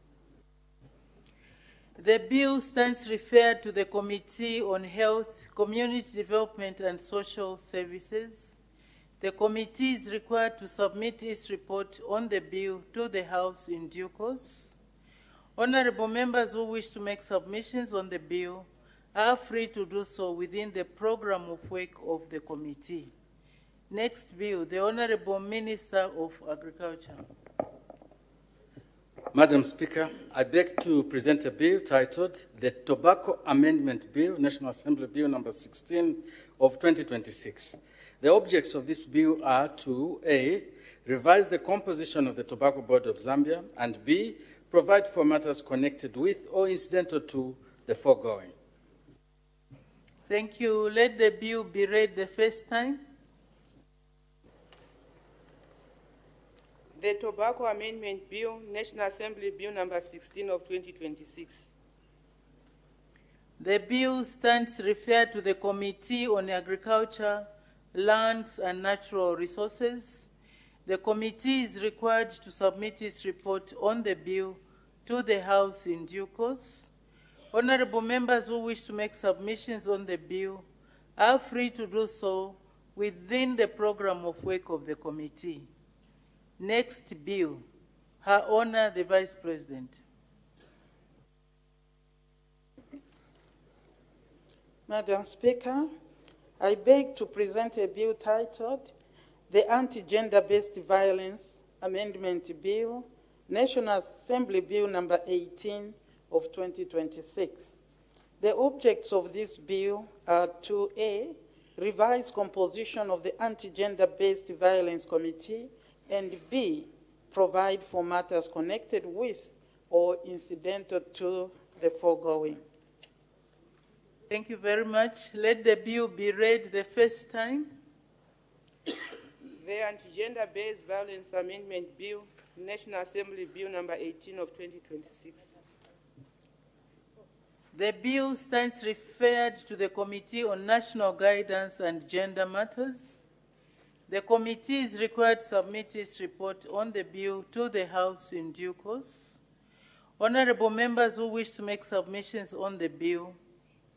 D: The bill stands referred to the Committee on Health, Community Development and Social Services. The committee is required to submit its report on the bill to the House in due course. Honorable members who wish to make submissions on the bill are free to do so within the program of work of the committee. Next bill, the Honorable Minister of Agriculture.
I: Madam Speaker, I beg to present a bill titled the Tobacco Amendment Bill, National Assembly Bill number 16 of 2026. The objects of this bill are to A, revise the composition of the Tobacco Board of Zambia, and B, provide for matters connected with or incidental to the foregoing.
D: Thank you. Let the bill be read the first time.
L: The Tobacco Amendment Bill, National Assembly Bill number 16 of 2026.
D: The bill stands referred to the Committee on Agriculture, Lands and Natural Resources. The committee is required to submit its report on the bill to the House in due course. Honorable members who wish to make submissions on the bill are free to do so within the program of work of the committee. Next bill, Her Honor the Vice President.
E: Madam Speaker, I beg to present a bill titled the Anti-Gender-Based Violence Amendment Bill, National Assembly Bill number 18 of 2026. The objects of this bill are to A, revise composition of the Anti-Gender-Based Violence Committee, and B, provide for matters connected with or incidental to the foregoing.
D: Thank you very much. Let the bill be read the first time.
L: The Anti-Gender-Based Violence Amendment Bill, National Assembly Bill number 18 of 2026.
D: The bill stands referred to the Committee on National Guidance and Gender Matters. The committee is required to submit its report on the bill to the House in due course. Honorable members who wish to make submissions on the bill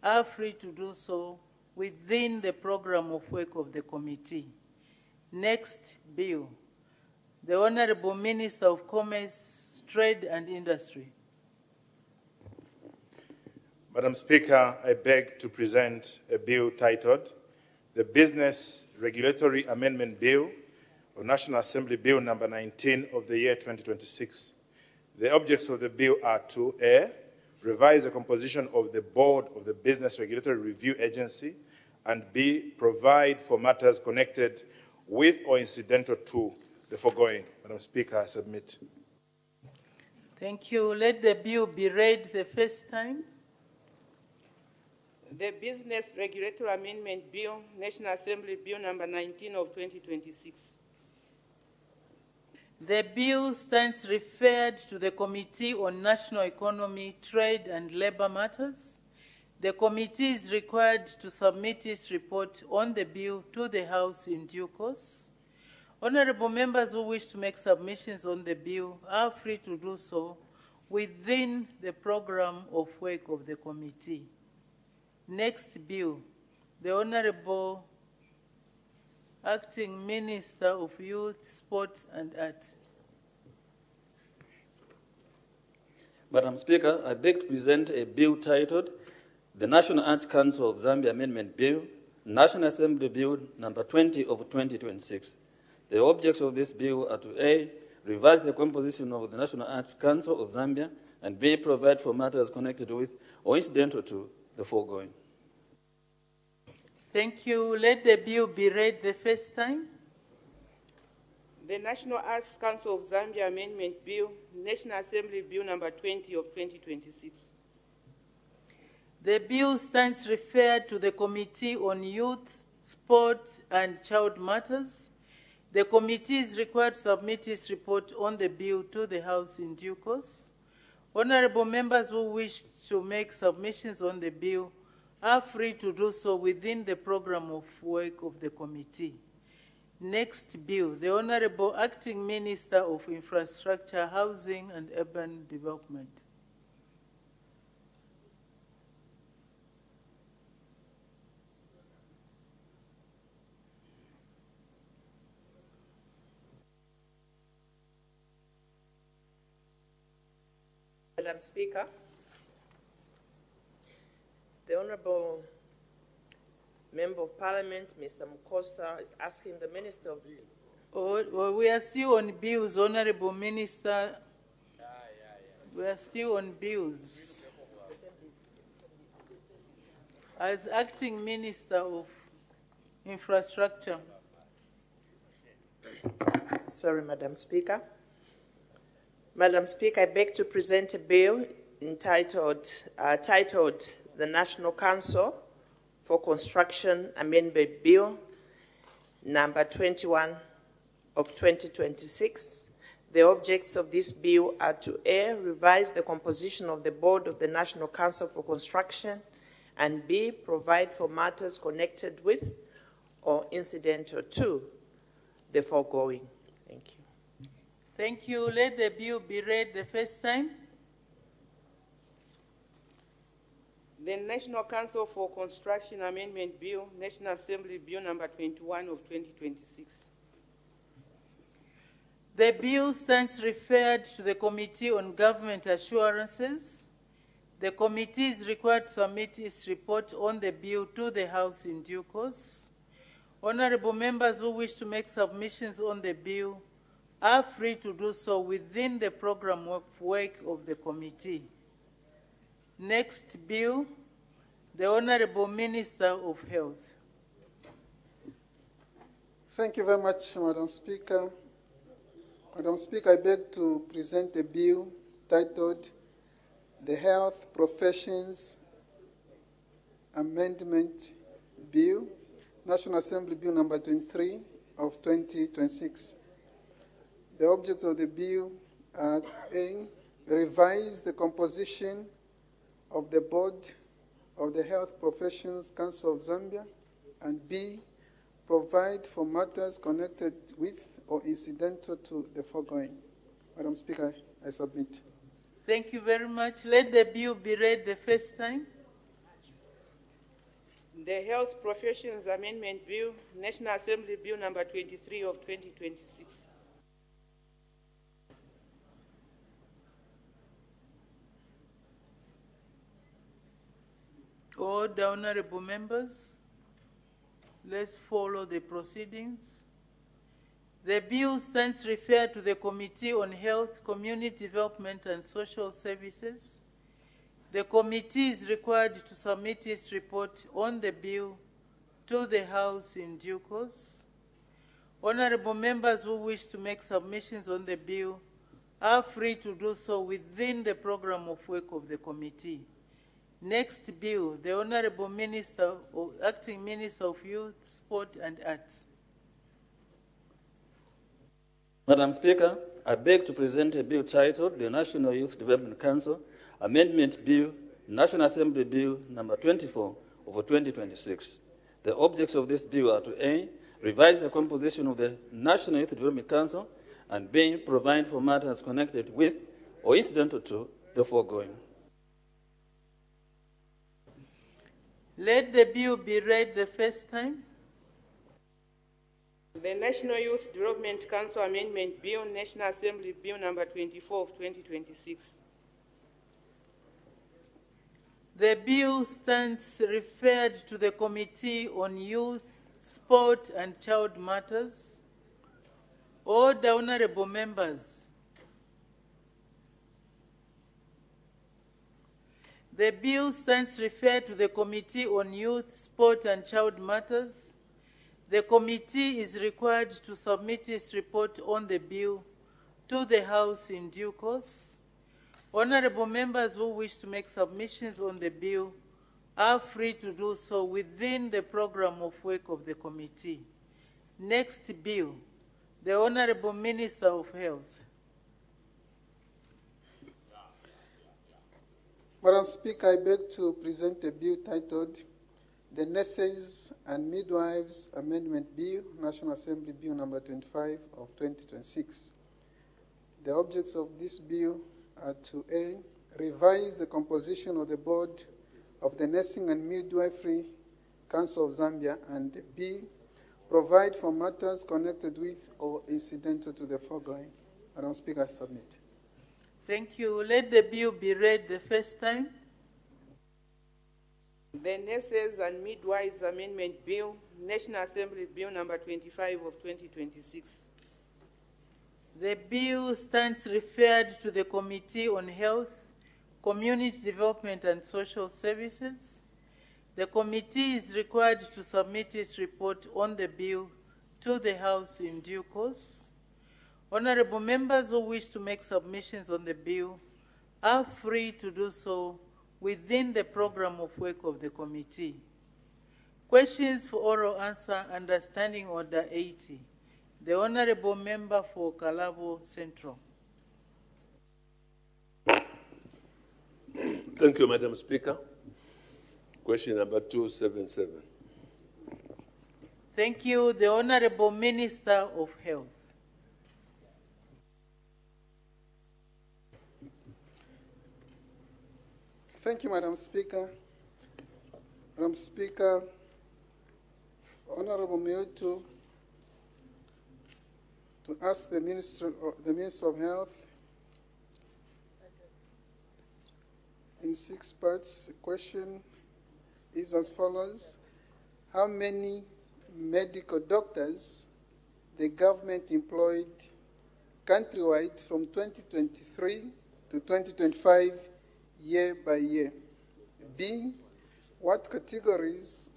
D: are free to do so within the program of work of the committee. Next bill, the Honorable Minister of Commerce, Trade and Industry.
N: Madam Speaker, I beg to present a bill titled the Business Regulatory Amendment Bill of National Assembly Bill number 19 of the year 2026. The objects of the bill are to A, revise the composition of the board of the Business Regulatory Review Agency, and B, provide for matters connected with or incidental to the foregoing. Madam Speaker, I submit.
D: Thank you. Let the bill be read the first time.
L: The Business Regulatory Amendment Bill, National Assembly Bill number 19 of 2026.
D: The bill stands referred to the Committee on National Economy, Trade and Labor Matters. The committee is required to submit its report on the bill to the House in due course. Honorable members who wish to make submissions on the bill are free to do so within the program of work of the committee. Next bill, the Honorable Acting Minister of Youth, Sports and Arts.
K: Madam Speaker, I beg to present a bill titled the National Arts Council of Zambia Amendment Bill, National Assembly Bill number 20 of 2026. The objects of this bill are to A, revise the composition of the National Arts Council of Zambia, and B, provide for matters connected with or incidental to the foregoing.
D: Thank you. Let the bill be read the first time.
L: The National Arts Council of Zambia Amendment Bill, National Assembly Bill number 20 of 2026.
D: The bill stands referred to the Committee on Youth, Sport and Child Matters. The committee is required to submit its report on the bill to the House in due course. Honorable members who wish to make submissions on the bill are free to do so within the program of work of the committee. Next bill, the Honorable Acting Minister of Infrastructure, Housing and Urban Development.
L: Madam Speaker, the Honorable Member of Parliament, Mr. Mukosa, is asking the Minister of...
D: Oh, we are still on bills, Honorable Minister. We are still on bills. As Acting Minister of Infrastructure.
L: Sorry, Madam Speaker. Madam Speaker, I beg to present a bill titled the National Council for Construction Amendment Bill number 21 of 2026. The objects of this bill are to A, revise the composition of the board of the National Council for Construction, and B, provide for matters connected with or incidental to the foregoing. Thank you.
D: Thank you. Let the bill be read the first time.
L: The National Council for Construction Amendment Bill, National Assembly Bill number 21 of 2026.
D: The bill stands referred to the Committee on Government Assurances. The committee is required to submit its report on the bill to the House in due course. Honorable members who wish to make submissions on the bill are free to do so within the program of work of the committee. Next bill, the Honorable Minister of Health.
J: Thank you very much, Madam Speaker. Madam Speaker, I beg to present a bill titled the Health Professions Amendment Bill, National Assembly Bill number 23 of 2026. The objects of the bill are A, revise the composition of the Board of the Health Professions Council of Zambia, and B, provide for matters connected with or incidental to the foregoing. Madam Speaker, I submit.
D: Thank you very much. Let the bill be read the first time.
L: The Health Professions Amendment Bill, National Assembly Bill number 23 of 2026.
D: All the honorable members, let's follow the proceedings. The bill stands referred to the Committee on Health, Community Development and Social Services. The committee is required to submit its report on the bill to the House in due course. Honorable members who wish to make submissions on the bill are free to do so within the program of work of the committee. Next bill, the Honorable Minister, or Acting Minister of Youth, Sport and Arts.
K: Madam Speaker, I beg to present a bill titled the National Youth Development Council Amendment Bill, National Assembly Bill number 24 of 2026. The objects of this bill are to A, revise the composition of the National Youth Development Council, and B, provide for matters connected with or incidental to the foregoing.
D: Let the bill be read the first time.
L: The National Youth Development Council Amendment Bill, National Assembly Bill number 24 of 2026.
D: The bill stands referred to the Committee on Youth, Sport and Child Matters. All the honorable members, the bill stands referred to the Committee on Youth, Sport and Child Matters. The committee is required to submit its report on the bill to the House in due course. Honorable members who wish to make submissions on the bill are free to do so within the program of work of the committee. Next bill, the Honorable Minister of Health.
J: Madam Speaker, I beg to present a bill titled the Nurses and Midwives Amendment Bill, National Assembly Bill number 25 of 2026. The objects of this bill are to A, revise the composition of the Board of the Nursing and Midwifery Council of Zambia, and B, provide for matters connected with or incidental to the foregoing. Madam Speaker, I submit.
D: Thank you. Let the bill be read the first time.
L: The Nurses and Midwives Amendment Bill, National Assembly Bill number 25 of 2026.
D: The bill stands referred to the Committee on Health, Community Development and Social Services. The committee is required to submit its report on the bill to the House in due course. Honorable members who wish to make submissions on the bill are free to do so within the program of work of the committee. Questions for oral answer under Standing Order 80. The Honorable Member for Kalabo Central.
O: Thank you, Madam Speaker. Question number 277.
D: Thank you. The Honorable Minister of Health.
J: Thank you, Madam Speaker. Madam Speaker, Honorable Mayor, to ask the Minister of Health in 6 parts. The question is as follows: how many medical doctors the government employed countrywide from 2023 to 2025 year by year?
P: B, what categories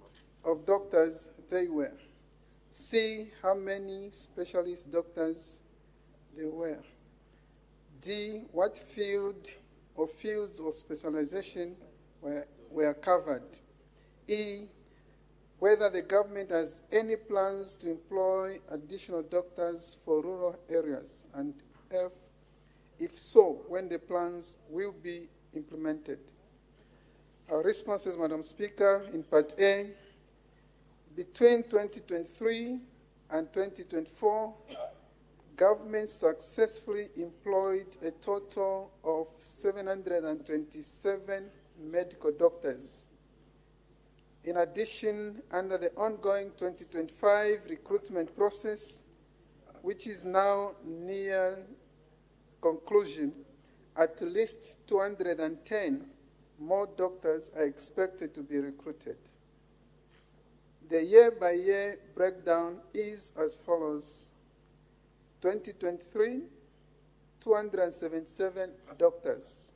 P: of doctors they were. C, how many specialist doctors there were. D, what field or fields of specialization were covered. E, whether the government has any plans to employ additional doctors for rural areas. And F, if so, when the plans will be implemented. Our responses, Madam Speaker, in Part A, between 2023 and 2024, government successfully employed a total of 727 medical doctors. In addition, under the ongoing 2025 recruitment process, which is now near conclusion, at least 210 more doctors are expected to be recruited. The year-by-year breakdown is as follows. 2023, 277 doctors.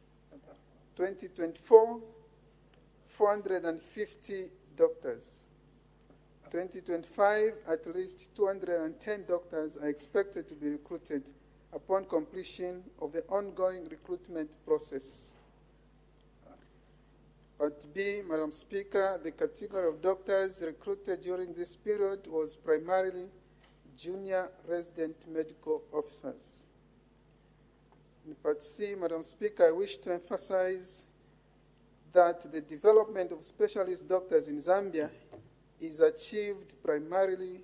P: 2024, 450 doctors. 2025, at least 210 doctors are expected to be recruited upon completion of the ongoing recruitment process. Part B, Madam Speaker, the category of doctors recruited during this period was primarily junior resident medical officers. In Part C, Madam Speaker, I wish to emphasize that the development of specialist doctors in Zambia is achieved primarily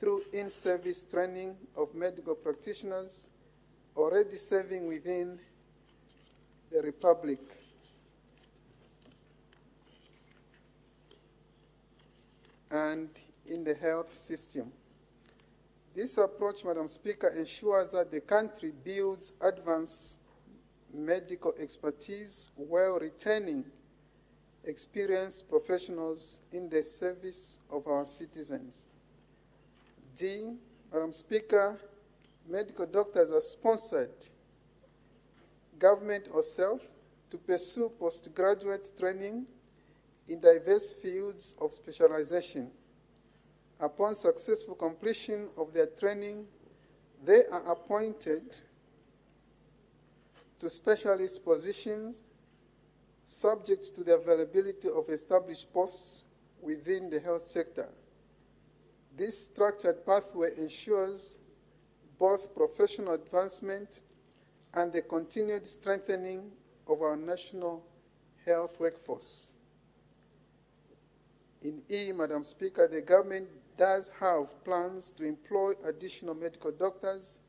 P: through in-service training of medical practitioners already serving within the Republic. And in the health system. This approach, Madam Speaker, ensures that the country builds advanced medical expertise while retaining experienced professionals in the service of our citizens. D, Madam Speaker, medical doctors are sponsored, government or self, to pursue postgraduate training in diverse fields of specialization. Upon successful completion of their training, they are appointed to specialist positions subject to the availability of established posts within the health sector. This structured pathway ensures both professional advancement and the continued strengthening of our national health workforce. In E, Madam Speaker, the government does have plans to employ additional medical doctors,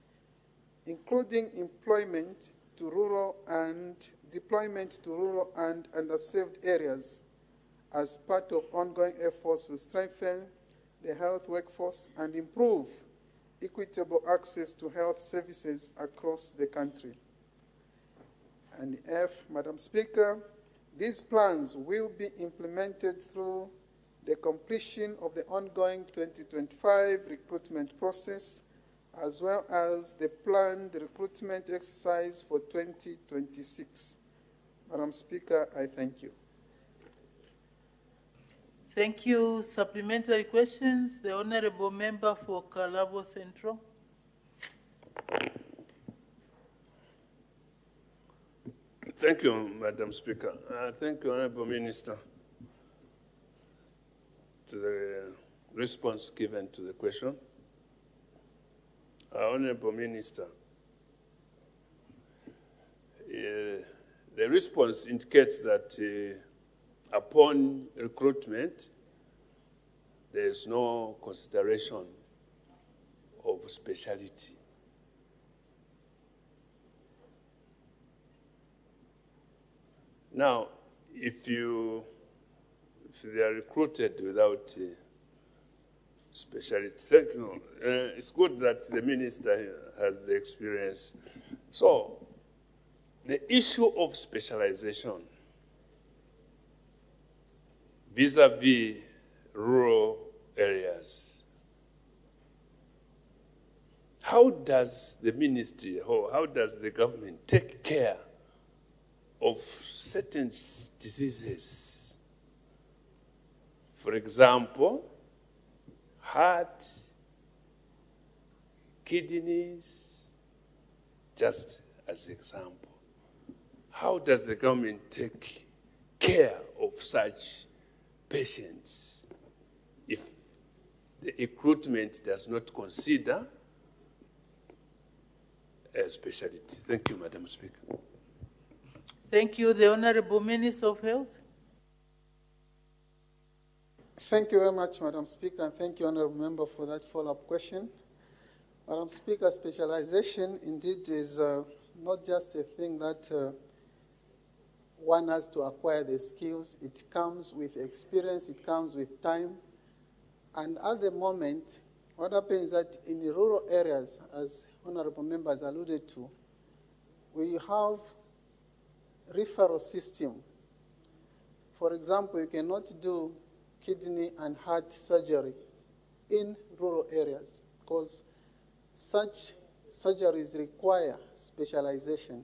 P: including deployment to rural and underserved areas as part of ongoing efforts to strengthen the health workforce and improve equitable access to health services across the country. And F, Madam Speaker, these plans will be implemented through the completion of the ongoing 2025 recruitment process, as well as the planned recruitment exercise for 2026. Madam Speaker, I thank you.
Q: Thank you. Supplementary questions. The Honourable Member for Kalabo Central.
O: Thank you, Madam Speaker. Thank you, Honourable Minister, to the response given to the question. Honourable Minister, the response indicates that upon recruitment, there is no consideration of speciality. Now, if they are recruited without speciality, thank you. It's good that the minister has the experience. So, the issue of specialization vis-a-vis rural areas, how does the ministry, how does the government take care of certain diseases. For example, heart, kidneys, just as example. How does the government take care of such patients if the recruitment does not consider a specialty? Thank you, Madam Speaker.
Q: Thank you. The Honorable Minister of Health.
P: Thank you very much, Madam Speaker, and thank you, Honourable Member, for that follow-up question. Madam Speaker, specialization indeed is not just a thing that one has to acquire the skills. It comes with experience, it comes with time. And at the moment, what happens is that in the rural areas, as Honourable Members alluded to, we have referral system. For example, you cannot do kidney and heart surgery in rural areas because such surgeries require specialization.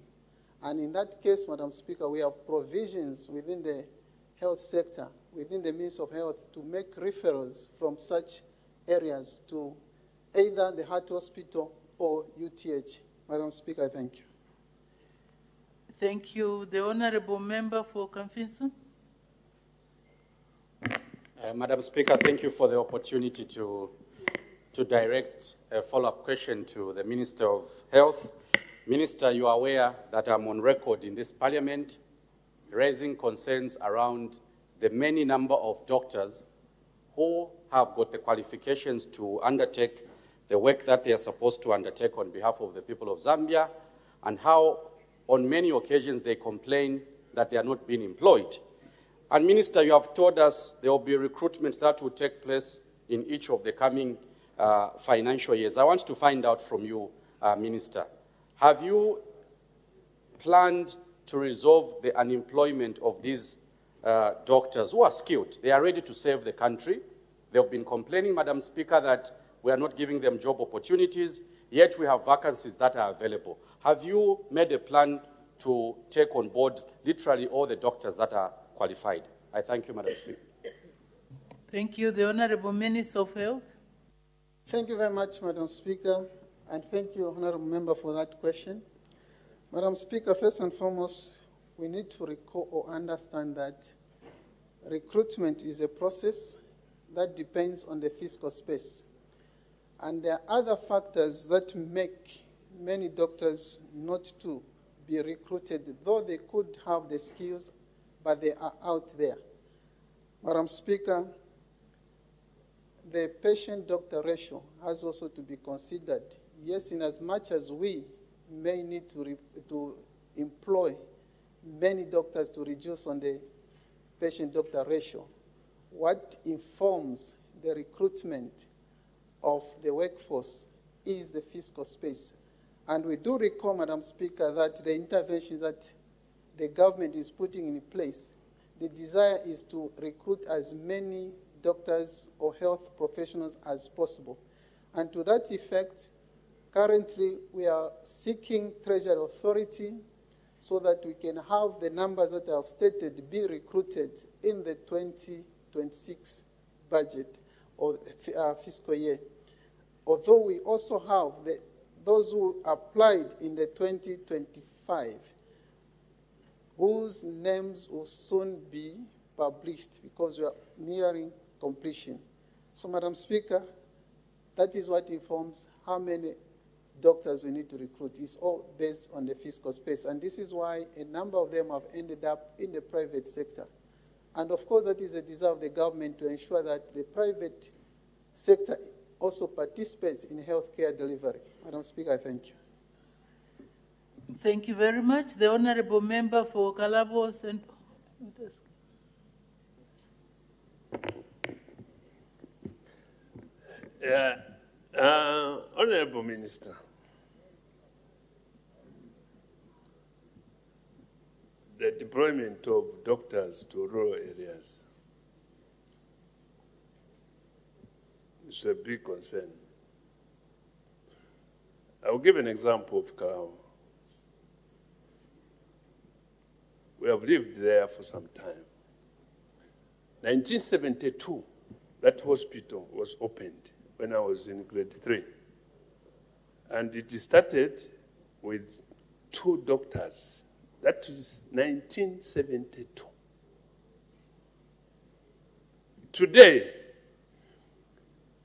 P: And in that case, Madam Speaker, we have provisions within the health sector, within the Ministry of Health, to make referrals from such areas to either the heart hospital or UTH. Madam Speaker, I thank you.
Q: Thank you. The Honourable Member for Kamfinso.
R: Madam Speaker, thank you for the opportunity to direct a follow-up question to the Minister of Health. Minister, you are aware that I'm on record in this Parliament raising concerns around the many number of doctors who have got the qualifications to undertake the work that they are supposed to undertake on behalf of the people of Zambia, and how on many occasions they complain that they are not being employed. And Minister, you have told us there will be recruitment that will take place in each of the coming financial years. I want to find out from you, Minister, have you planned to resolve the unemployment of these doctors who are skilled? They are ready to serve the country. They have been complaining, Madam Speaker, that we are not giving them job opportunities, yet we have vacancies that are available. Have you made a plan to take on board literally all the doctors that are qualified? I thank you, Madam Speaker.
Q: Thank you. The Honourable Minister of Health.
P: Thank you very much, Madam Speaker, and thank you, Honourable Member, for that question. Madam Speaker, first and foremost, we need to recall or understand that recruitment is a process that depends on the fiscal space. And there are other factors that make many doctors not to be recruited, though they could have the skills, but they are out there. Madam Speaker, the patient-doctor ratio has also to be considered. Yes, in as much as we may need to employ many doctors to reduce on the patient-doctor ratio, what informs the recruitment of the workforce is the fiscal space. And we do recall, Madam Speaker, that the interventions that the government is putting in place, the desire is to recruit as many doctors or health professionals as possible. And to that effect, currently we are seeking Treasury Authority so that we can have the numbers that I have stated be recruited in the 2026 budget or fiscal year. Although we also have those who applied in the 2025, whose names will soon be published because we are nearing completion. So, Madam Speaker, that is what informs how many doctors we need to recruit. It's all based on the fiscal space. And this is why a number of them have ended up in the private sector. And of course, that is a desire of the government to ensure that the private sector also participates in healthcare delivery. Madam Speaker, I thank you.
Q: Thank you very much. The Honourable Member for Calabos and...
O: Honourable Minister, the deployment of doctors to rural areas is a big concern. I will give an example of Kalao. We have lived there for some time. 1972, that hospital was opened when I was in grade 3. And it started with 2 doctors. That is 1972. Today,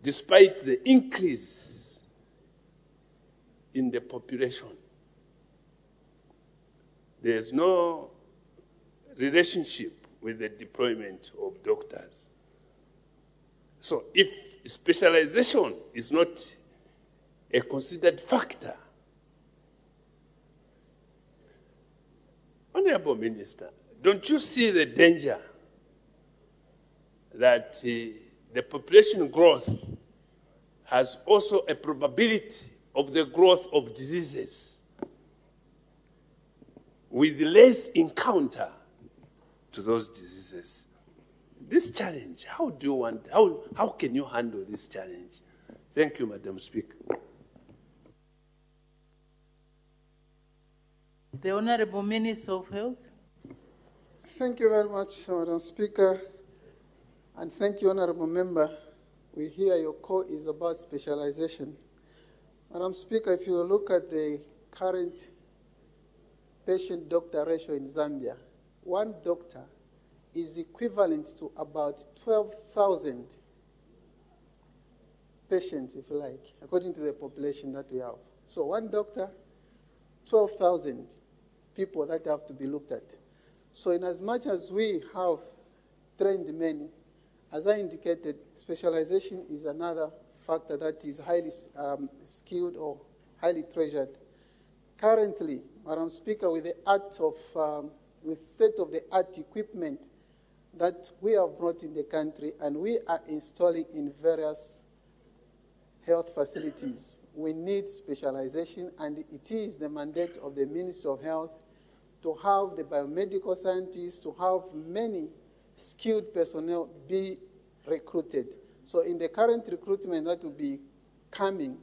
O: despite the increase in the population, there is no relationship with the deployment of doctors. So if specialization is not a considered factor, Honorable Minister, don't you see the danger that the population growth has also a probability of the growth of diseases with less encounter to those diseases? This challenge, how can you handle this challenge? Thank you, Madam Speaker.
Q: The Honorable Minister of Health.
P: Thank you very much, Madam Speaker, and thank you, Honorable Member. We hear your call is about specialization. Madam Speaker, if you look at the current patient-doctor ratio in Zambia, 1 doctor is equivalent to about 12,000 patients, if you like, according to the population that we have. So 1 doctor, 12,000 people that have to be looked at. So in as much as we have trained many, as I indicated, specialization is another factor that is highly skilled or highly treasured. Currently, Madam Speaker, with the with state-of-the-art equipment that we have brought in the country and we are installing in various health facilities, we need specialization, and it is the mandate of the Ministry of Health to have the biomedical scientists, to have many skilled personnel be recruited. So in the current recruitment that will be coming,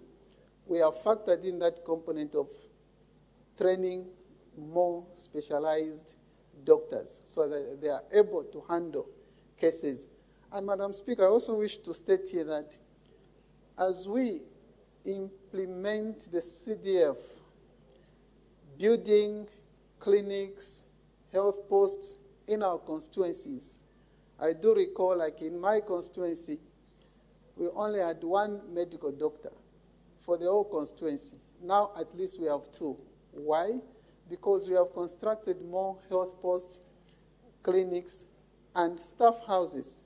P: we have factored in that component of training more specialized doctors so that they are able to handle cases. And Madam Speaker, I also wish to state here that as we implement the CDF, building clinics, health posts in our constituencies, I do recall, like in my constituency, we only had 1 medical doctor for the whole constituency. Now at least we have 2. Why? Because we have constructed more health posts, clinics, and staff houses.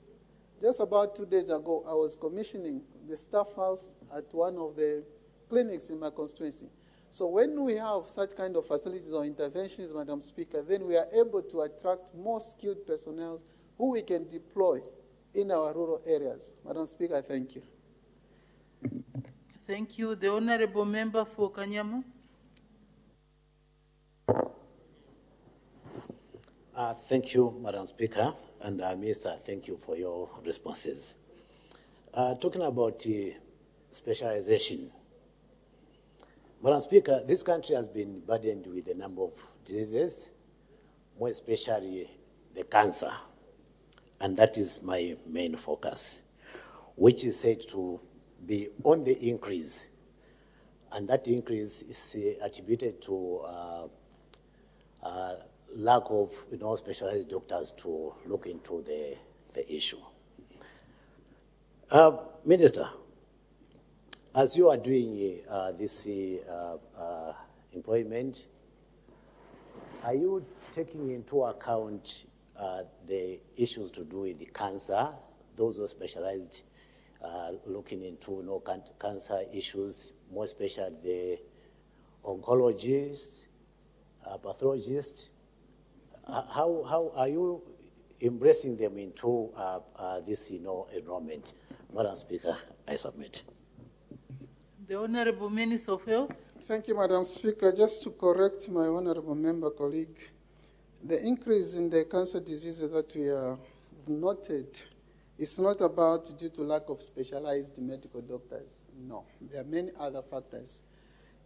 P: Just about 2 days ago, I was commissioning the staff house at one of the clinics in my constituency. So when we have such kind of facilities or interventions, Madam Speaker, then we are able to attract more skilled personnel who we can deploy in our rural areas. Madam Speaker, thank you.
Q: Thank you. The Honorable Member for Kanyama.
S: Thank you, Madam Speaker, and Minister, thank you for your responses. Talking about specialization, Madam Speaker, this country has been burdened with a number of diseases, more especially the cancer, and that is my main focus, which is said to be on the increase, and that increase is attributed to lack of specialized doctors to look into the issue. Minister, as you are doing this employment, are you taking into account the issues to do with the cancer, those who are specialized looking into cancer issues, more especially the oncologists, pathologists? How are you embracing them into this enrollment? Madam Speaker, I submit.
Q: The Honorable Minister of Health.
P: Thank you, Madam Speaker. Just to correct my honorable member colleague, the increase in the cancer diseases that we have noted is not about due to lack of specialized medical doctors. No, there are many other factors.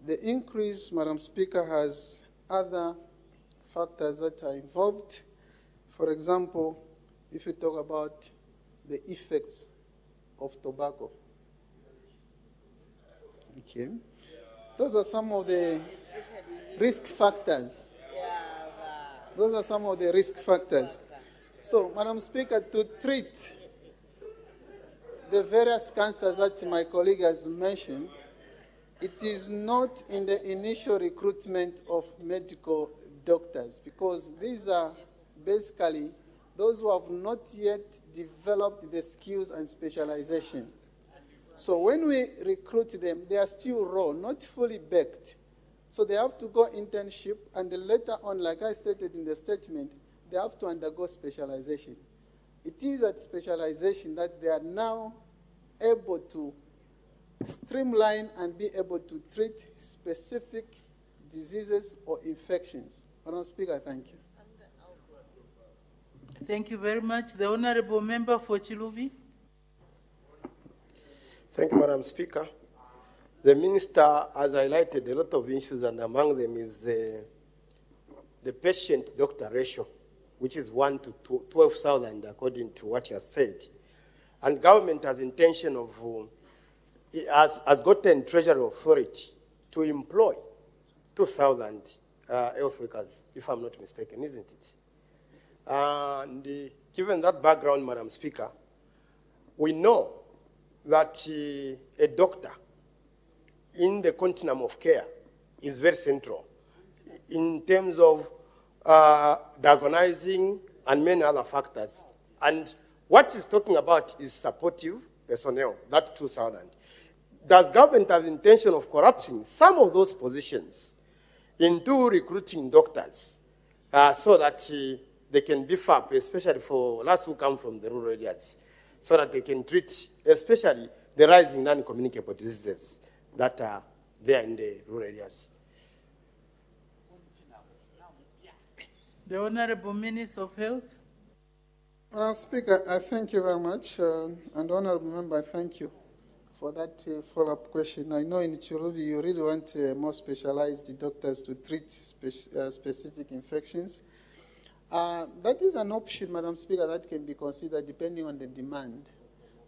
P: The increase, Madam Speaker, has other factors that are involved. For example, if you talk about the effects of tobacco. Okay. Those are some of the risk factors. Those are some of the risk factors. So, Madam Speaker, to treat the various cancers that my colleague has mentioned, it is not in the initial recruitment of medical doctors, because these are basically those who have not yet developed the skills and specialization. So when we recruit them, they are still raw, not fully baked. So they have to go internship, and then later on, like I stated in the statement, they have to undergo specialization. It is at specialization that they are now able to streamline and be able to treat specific diseases or infections. Madam Speaker, thank you.
Q: Thank you very much. The Honorable Member for Chilubi.
T: Thank you, Madam Speaker. The Minister has highlighted a lot of issues, and among them is the patient-doctor ratio, which is 1 to 12,000, according to what he has said. And government has intention of, has gotten Treasury Authority to employ 2,000 health workers, if I'm not mistaken, isn't it? And given that background, Madam Speaker, we know that a doctor in the continuum of care is very central in terms of diagnosing and many other factors. And what he's talking about is supportive personnel, that 2,000. Does government have intention of collapsing some of those positions into recruiting doctors so that they can beef up, especially for those who come from the rural areas, so that they can treat, especially the rising non-communicable diseases that are there in the rural areas?
Q: The Honorable Minister of Health.
P: Speaker, I thank you very much, and Honorable Member, I thank you for that follow-up question. I know in Chilubi you really want more specialized doctors to treat specific infections. That is an option, Madam Speaker, that can be considered depending on the demand.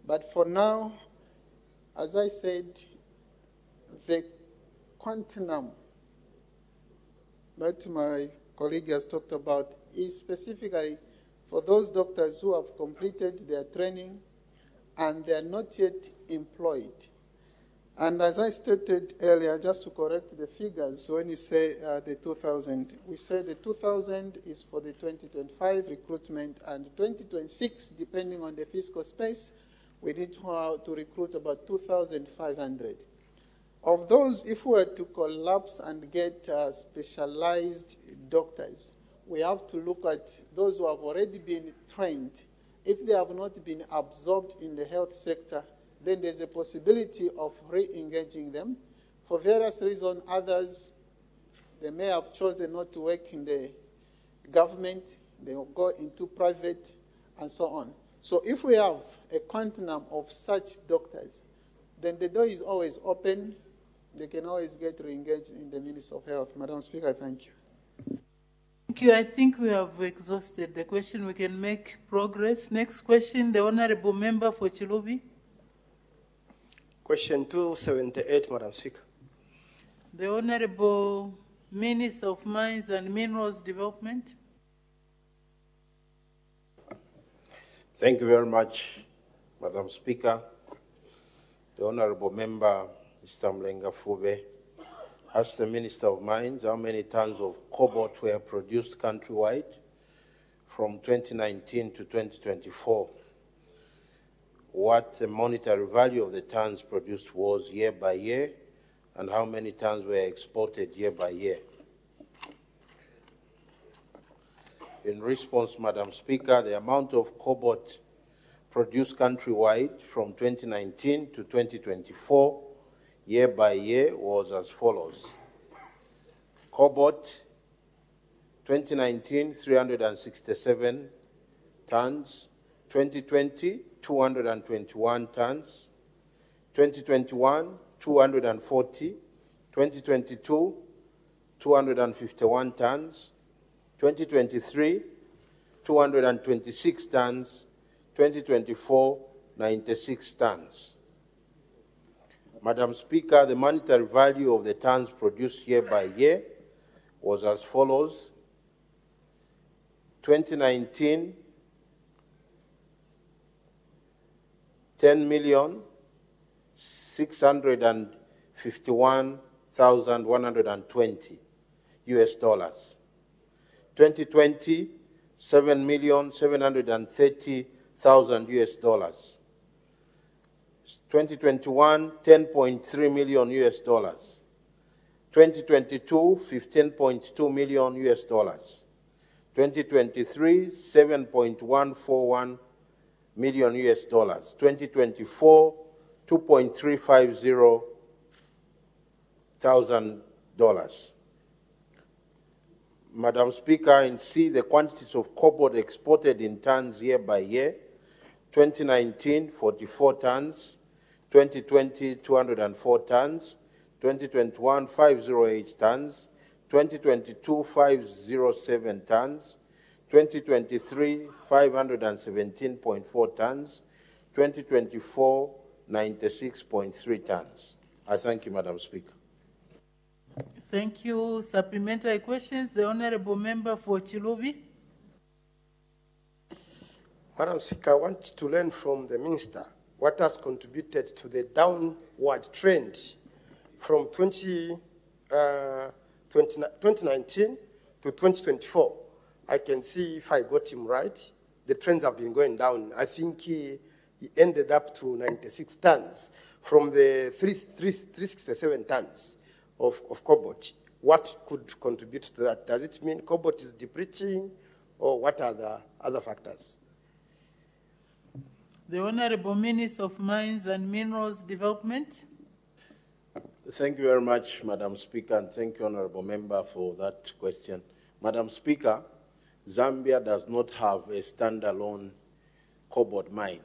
P: But for now, as I said, the quantum that my colleague has talked about is specifically for those doctors who have completed their training and they are not yet employed. And as I stated earlier, just to correct the figures, when you say the 2,000, we say the 2,000 is for the 2025 recruitment, and 2026, depending on the fiscal space, we need to recruit about 2,500. Of those, if we were to collapse and get specialized doctors, we have to look at those who have already been trained. If they have not been absorbed in the health sector, then there's a possibility of re-engaging them. For various reasons, others, they may have chosen not to work in the government, they will go into private, and so on. So if we have a continuum of such doctors, then the door is always open. They can always get re-engaged in the Ministry of Health. Madam Speaker, thank you.
Q: Thank you. I think we have exhausted the question. We can make progress. Next question, the Honorable Member for Chilubi.
T: Question 278, Madam Speaker.
Q: The Honorable Minister of Mines and Minerals Development.
U: Thank you very much, Madam Speaker. The Honorable Member, Mr. Mlenga Fube, asked the Minister of Mines how many tons of cobalt were produced countrywide from 2019 to 2024, what the monetary value of the tons produced was year by year, and how many tons were exported year by year. In response, Madam Speaker, the amount of cobalt produced countrywide from 2019 to 2024, year by year, was as follows. Cobalt, 2019, 367 tons. 2020, 221 tons. 2021, 240. 2022, 251 tons. 2023, 226 tons, 2024, 96 tons. Madam Speaker, the monetary value of the tons produced year by year was as follows. 2019, 10,651,120 US dollars. 2020, 7,730,000 US dollars. 2021, 10.3 million US dollars. 2022, 15.2 million US dollars. 2023, 7.141 million US dollars. 2024, 2.350 thousand dollars. Madam Speaker, in C, the quantities of cobalt exported in tons year by year. 2019, 44 tons. 2020, 204 tons. 2021, 508 tons. 2022, 507 tons. 2023, 517.4 tons. 2024, 96.3 tons. I thank you, Madam Speaker.
Q: Thank you. Supplementary questions. The Honorable Member for Chilubi.
T: Madam Speaker, I want to learn from the Minister what has contributed to the downward trend from 2019 to 2024. I can see, if I got him right, the trends have been going down. I think he ended up to 96 tons from the 367 tons of cobalt. What could contribute to that? Does it mean cobalt is depleting, or what are the other factors?
Q: The Honorable Minister of Mines and Minerals Development.
U: Thank you very much, Madam Speaker, and thank you, Honorable Member, for that question. Madam Speaker, Zambia does not have a standalone cobalt mine.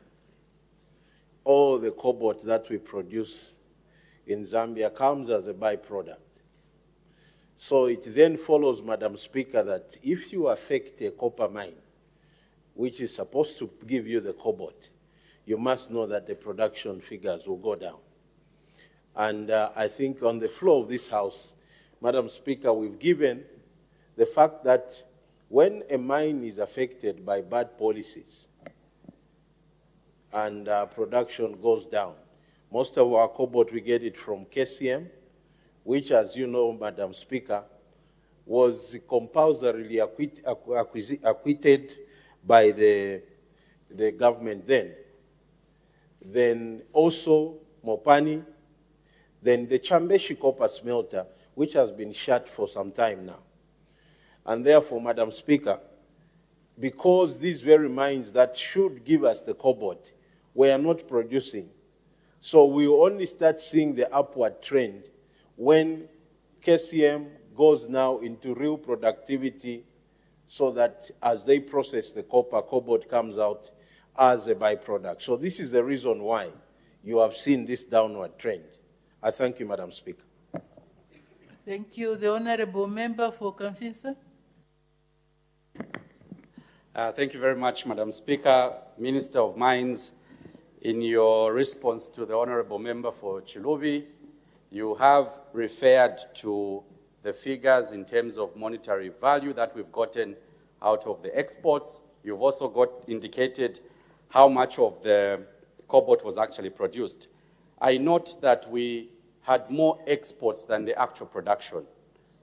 U: All the cobalt that we produce in Zambia comes as a byproduct. So it then follows, Madam Speaker, that if you affect a copper mine, which is supposed to give you the cobalt, you must know that the production figures will go down. And I think on the floor of this House, Madam Speaker, we've given the fact that when a mine is affected by bad policies and production goes down, most of our cobalt, we get it from KCM, which, as you know, Madam Speaker, was compulsorily acquitted by the government then. Then also Mopani, then the Chambeshi copper smelter, which has been shut for some time now. And therefore, Madam Speaker, because these very mines that should give us the cobalt were not producing, so we will only start seeing the upward trend when KCM goes now into real productivity, so that as they process the copper, cobalt comes out as a byproduct. So this is the reason why you have seen this downward trend. I thank you, Madam Speaker.
Q: Thank you. The Honorable Member for Kamfinsa.
R: Thank you very much, Madam Speaker. Minister of Mines, in your response to the Honorable Member for Chilubi, you have referred to the figures in terms of monetary value that we've gotten out of the exports. You've also indicated how much of the cobalt was actually produced. I note that we had more exports than the actual production.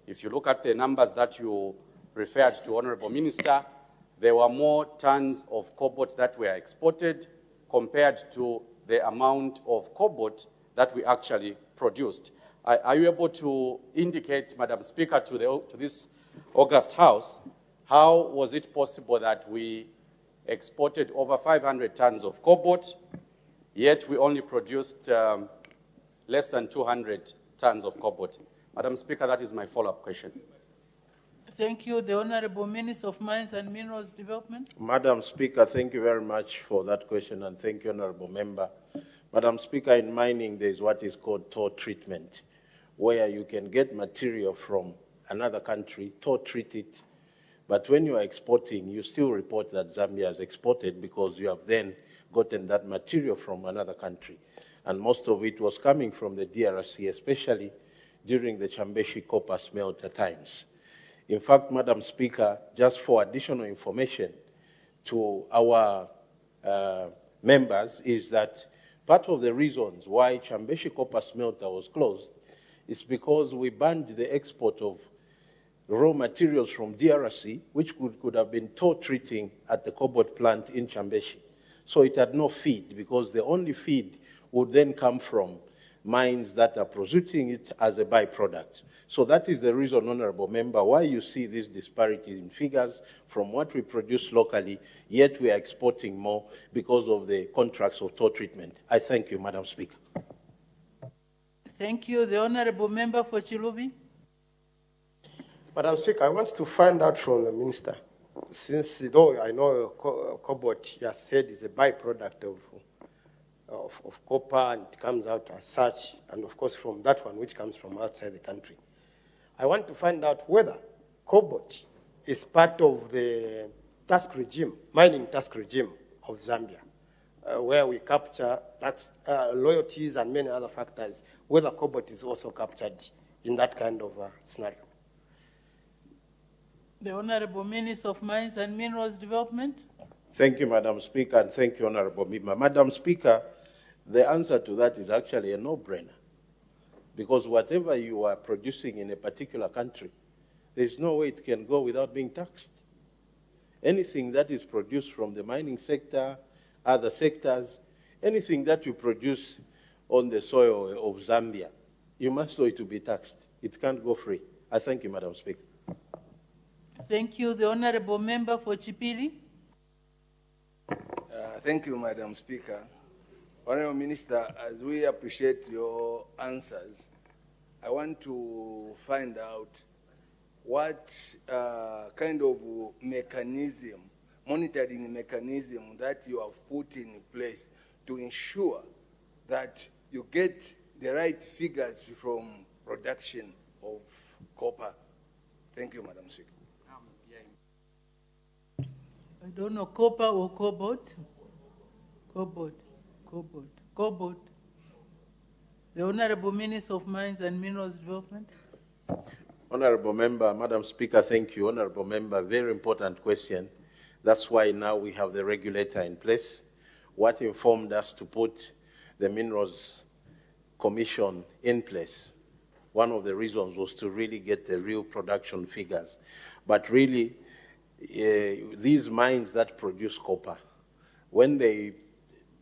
R: If you look at the numbers that you referred to, Honorable Minister, there were more tons of cobalt that were exported compared to the amount of cobalt that we actually produced. Are you able to indicate, Madam Speaker, to this August House, how was it possible that we exported over 500 tons of cobalt, yet we only produced less than 200 tons of cobalt? Madam Speaker, that is my follow-up question.
Q: Thank you. The Honorable Minister of Mines and Minerals Development.
U: Madam Speaker, thank you very much for that question, and thank you, Honorable Member. Madam Speaker, in mining, there is what is called toll treatment, where you can get material from another country, toll treat it, But when you are exporting, you still report that Zambia has exported because you have then gotten that material from another country. And most of it was coming from the DRC, especially during the Chambeshi copper smelter times. In fact, Madam Speaker, just for additional information to our members is that part of the reasons why Chambeshi copper smelter was closed is because we banned the export of raw materials from DRC, which could have been toll treating at the Cobalt plant in Chambeshi. So it had no feed, because the only feed would then come from mines that are producing it as a byproduct. So that is the reason, Honorable Member, why you see this disparity in figures from what we produce locally, yet we are exporting more because of the contracts of toll treatment. I thank you, Madam Speaker.
Q: Thank you. The Honorable Member for Chilubi.
T: Madam Speaker, I want to find out from the Minister, since though I know cobalt, he has said, is a byproduct of copper, and it comes out as such, and of course from that one which comes from outside the country. I want to find out whether cobalt is part of the tax regime, mining tax regime of Zambia, where we capture tax loyalties and many other factors, whether cobalt is also captured in that kind of scenario.
Q: The Honorable Minister of Mines and Minerals Development.
U: Thank you, Madam Speaker, and thank you, Honorable Member. Madam Speaker, the answer to that is actually a no-brainer, because whatever you are producing in a particular country, there's no way it can go without being taxed. Anything that is produced from the mining sector, other sectors, anything that you produce on the soil of Zambia, you must know it to be taxed. It can't go free. I thank you, Madam Speaker.
Q: Thank you. The Honorable Member for Chipili.
C: Thank you, Madam Speaker. Honorable Minister, as we appreciate your answers, I want to find out what kind of mechanism, monitoring mechanism that you have put in place to ensure that you get the right figures from production of copper. Thank you, Madam Speaker.
Q: I don't know, copper or cobalt? Cobalt. The Honorable Minister of Mines and Minerals Development.
U: Honorable Member, Madam Speaker, thank you. Honorable Member, very important question. That's why now we have the regulator in place. What informed us to put the Minerals Commission in place, one of the reasons was to really get the real production figures. But really, these mines that produce copper, when they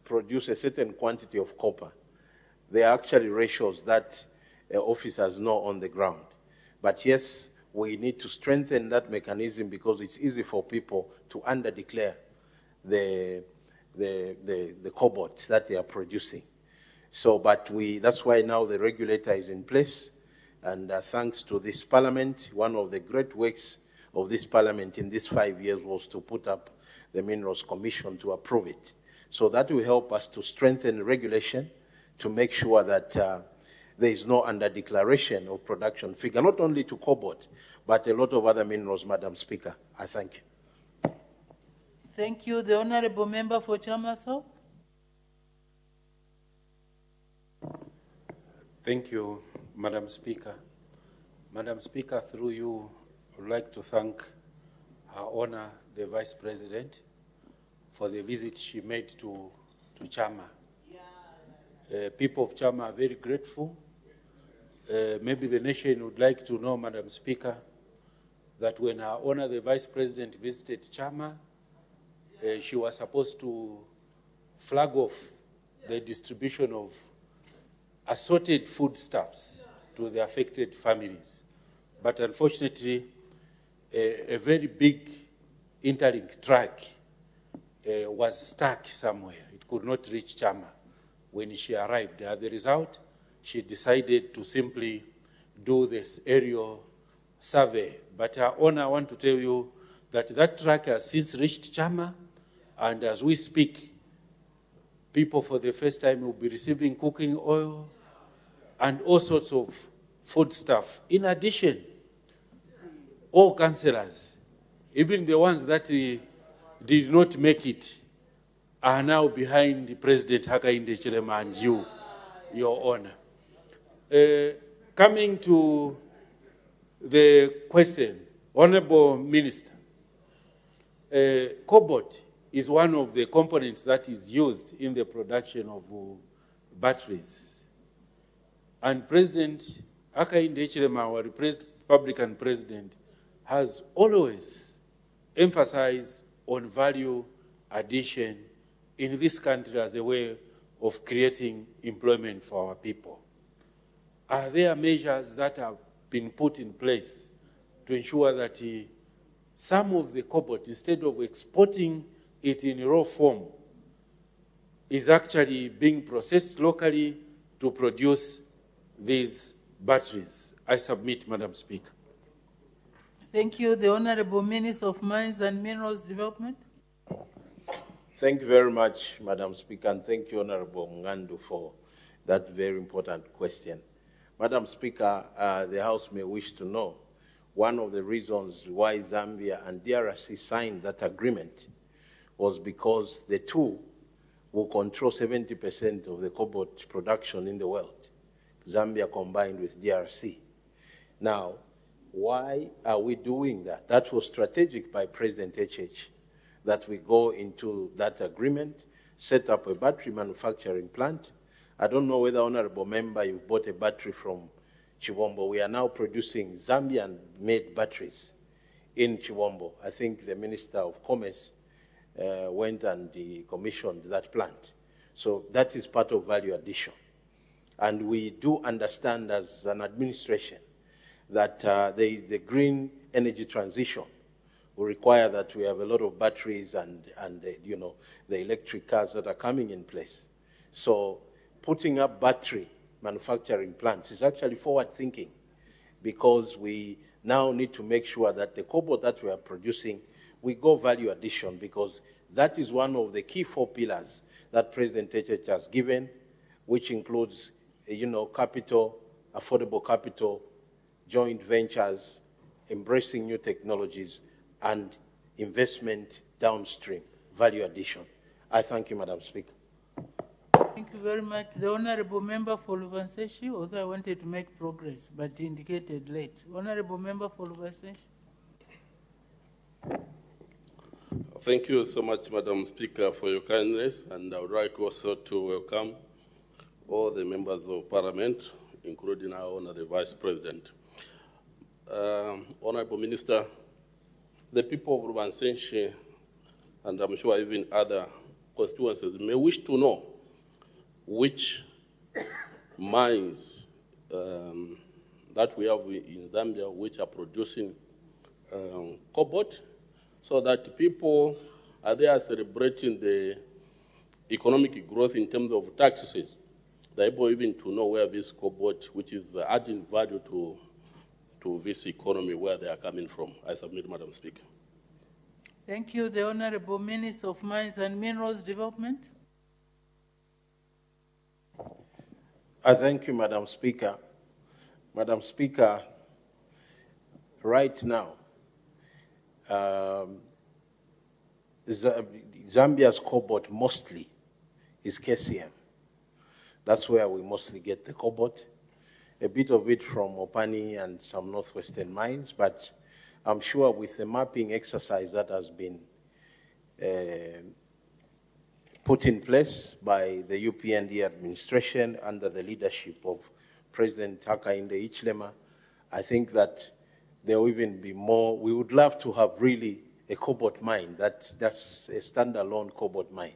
U: produce a certain quantity of copper, they are actually ratios that officers know on the ground. But yes, we need to strengthen that mechanism because it's easy for people to underdeclare the cobalt that they are producing. So, but that's why now the regulator is in place, and thanks to this Parliament, one of the great works of this Parliament in these 5 years was to put up the Minerals Commission to approve it. So that will help us to strengthen regulation to make sure that there is no under-declaration of production figure, not only to cobalt, but a lot of other minerals, Madam Speaker. I thank you.
Q: Thank you. The Honorable Member for Chamaso.
V: Thank you, Madam Speaker. Madam Speaker, through you, I would like to thank Her Honor, the Vice President, for the visit she made to Chama. People of Chama are very grateful. Maybe the nation would like to know, Madam Speaker, that when Her Honor, the Vice President, visited Chama, she was supposed to flag off the distribution of assorted foodstuffs to the affected families. But unfortunately, a very big interlink truck was stuck somewhere. It could not reach Chama when she arrived. As a result, she decided to simply do this aerial survey. But Her Honor, I want to tell you that that truck has since reached Chama, and as we speak, people for the first time will be receiving cooking oil and all sorts of food stuff. In addition, all councillors Even the ones that did not make it are now behind President Hakainde Hichilema and you, Your Honor. Coming to the question, Honorable Minister, cobalt is one of the components that is used in the production of batteries. And President Hakainde Hichilema, our Republican president, has always emphasized on value addition in this country as a way of creating employment for our people. Are there measures that have been put in place to ensure that some of the cobalt, instead of exporting it in raw form, is actually being processed locally to produce these batteries? I submit, Madam Speaker.
Q: Thank you. The Honorable Minister of Mines and Minerals Development.
U: Thank you very much, Madam Speaker, and thank you, Honorable Ngandu, for that very important question. Madam Speaker, the House may wish to know one of the reasons why Zambia and DRC signed that agreement was because the two will control 70% of the cobalt production in the world, Zambia combined with DRC. Now, why are we doing that? That was strategic by President HH, that we go into that agreement, set up a battery manufacturing plant. I don't know whether, Honorable Member, you bought a battery from Chiwombo. We are now producing Zambian-made batteries in Chiwombo. I think the Minister of Commerce went and commissioned that plant. So that is part of value addition. And we do understand as an administration that the green energy transition will require that we have a lot of batteries and you know, the electric cars that are coming in place. So putting up battery manufacturing plants is actually forward thinking, because we now need to make sure that the cobalt that we are producing, we go value addition, because that is one of the key 4 pillars that President HH has given, which includes, you know, capital, affordable capital, joint ventures, embracing new technologies, and investment downstream, value addition. I thank you, Madam Speaker.
Q: Thank you very much. The Honorable Member for Lubanseshi, although I wanted to make progress, but indicated late. Honorable Member for Lubanseshi.
A: Thank you so much, Madam Speaker, for your kindness, and I would like also to welcome all the members of Parliament, including our Honorable Vice President. Honorable Minister, the people of Lubanseshi, and I'm sure even other constituencies, may wish to know which mines that we have in Zambia which are producing cobalt, so that people are there celebrating the economic growth in terms of taxes. They're able even to know where this cobalt, which is adding value to this economy, where they are coming from. I submit, Madam Speaker.
Q: Thank you. The Honorable Minister of Mines and Minerals Development.
U: I thank you, Madam Speaker. Madam Speaker, right now, Zambia's cobalt mostly is KCM. That's where we mostly get the cobalt. A bit of it from Opani and some northwestern mines, but I'm sure with the mapping exercise that has been put in place by the UPND administration under the leadership of President Hakainde Hichilema, I think that there will even be more. We would love to have really a cobalt mine that's a standalone cobalt mine.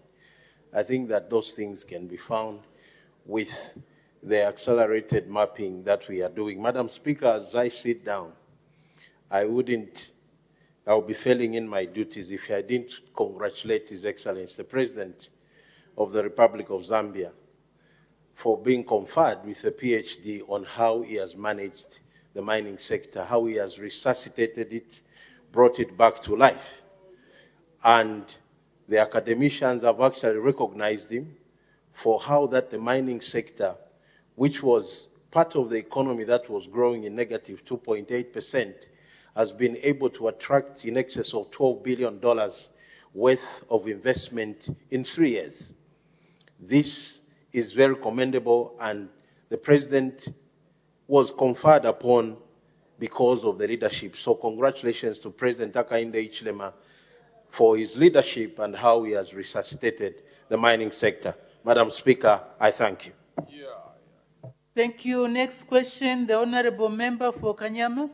U: I think that those things can be found with the accelerated mapping that we are doing. Madam Speaker, as I sit down, I'll be failing in my duties if I didn't congratulate His Excellency, the President of the Republic of Zambia, for being conferred with a PhD on how he has managed the mining sector, how he has resuscitated it, brought it back to life. And the academicians have actually recognized him for how that the mining sector, which was part of the economy that was growing in negative 2.8%, has been able to attract in excess of $12 billion worth of investment in 3 years. This is very commendable, and the President was conferred upon because of the leadership. So congratulations to President Hakainde Hichilema for his leadership and how he has resuscitated the mining sector. Madam Speaker, I thank you.
Q: Thank you. Next question, the Honorable Member for Kanyama.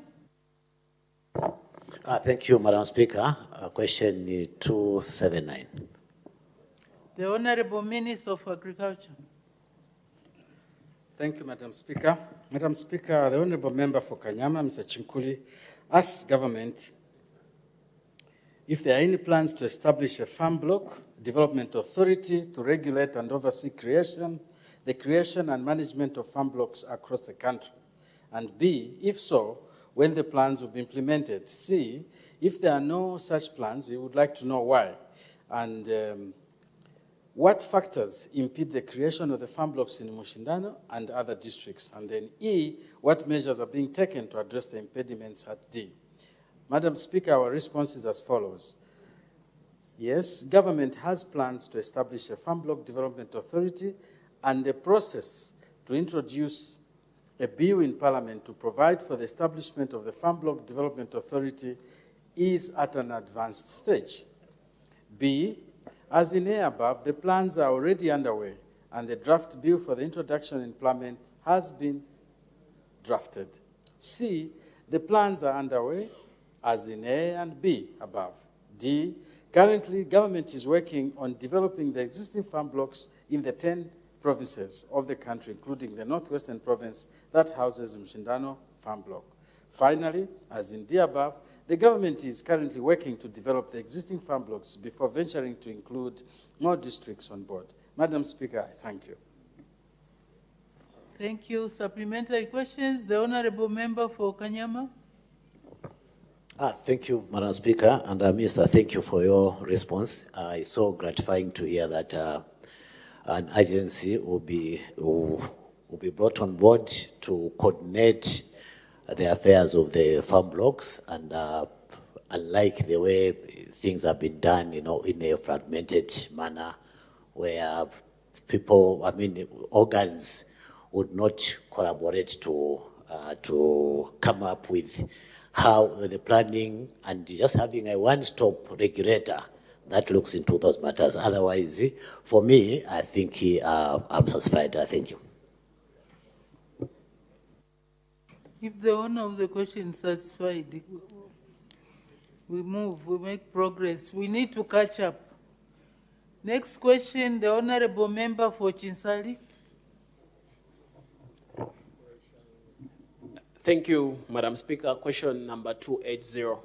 S: Thank you, Madam Speaker. Question 279.
Q: The Honorable Minister of Agriculture.
I: Thank you, Madam Speaker. Madam Speaker, the Honorable Member for Kanyama, Mr. Chinkuli, asks government if there are any plans to establish a farm block development authority to regulate and oversee the creation and management of farm blocks across the country. And B, if so, when the plans will be implemented. C, if there are no such plans, he would like to know why. And what factors impede the creation of the farm blocks in Mushindano and other districts? And then E, what measures are being taken to address the impediments at D? Madam Speaker, our response is as follows. Yes, government has plans to establish a farm block development authority, and the process to introduce a bill in Parliament to provide for the establishment of the Farm Block Development Authority is at an advanced stage. B, as in A above, the plans are already underway, and the draft bill for the introduction in Parliament has been drafted. C, the plans are underway, as in A and B above. D, currently, government is working on developing the existing farm blocks in the 10 provinces of the country, including the Northwestern Province that houses Mshindano Farm Block. Finally, as in D above, the government is currently working to develop the existing farm blocks before venturing to include more districts on board. Madam Speaker, I thank you.
Q: Thank you. Supplementary questions. The Honorable Member for Kanyama.
S: Thank you, Madam Speaker. And Minister, thank you for your response. It's so gratifying to hear that an agency will be brought on board to coordinate the affairs of the farm blocks, and unlike the way things have been done, in a fragmented manner, where people, organs would not collaborate to come up with how the planning, and just having a one-stop regulator that looks into those matters. Otherwise, for me, I think I'm satisfied. Thank you.
Q: If the owner of the question is satisfied, we move, we make progress. We need to catch up. Next question, the Honorable Member for Chinsali.
B: Thank you, Madam Speaker. Question number 280.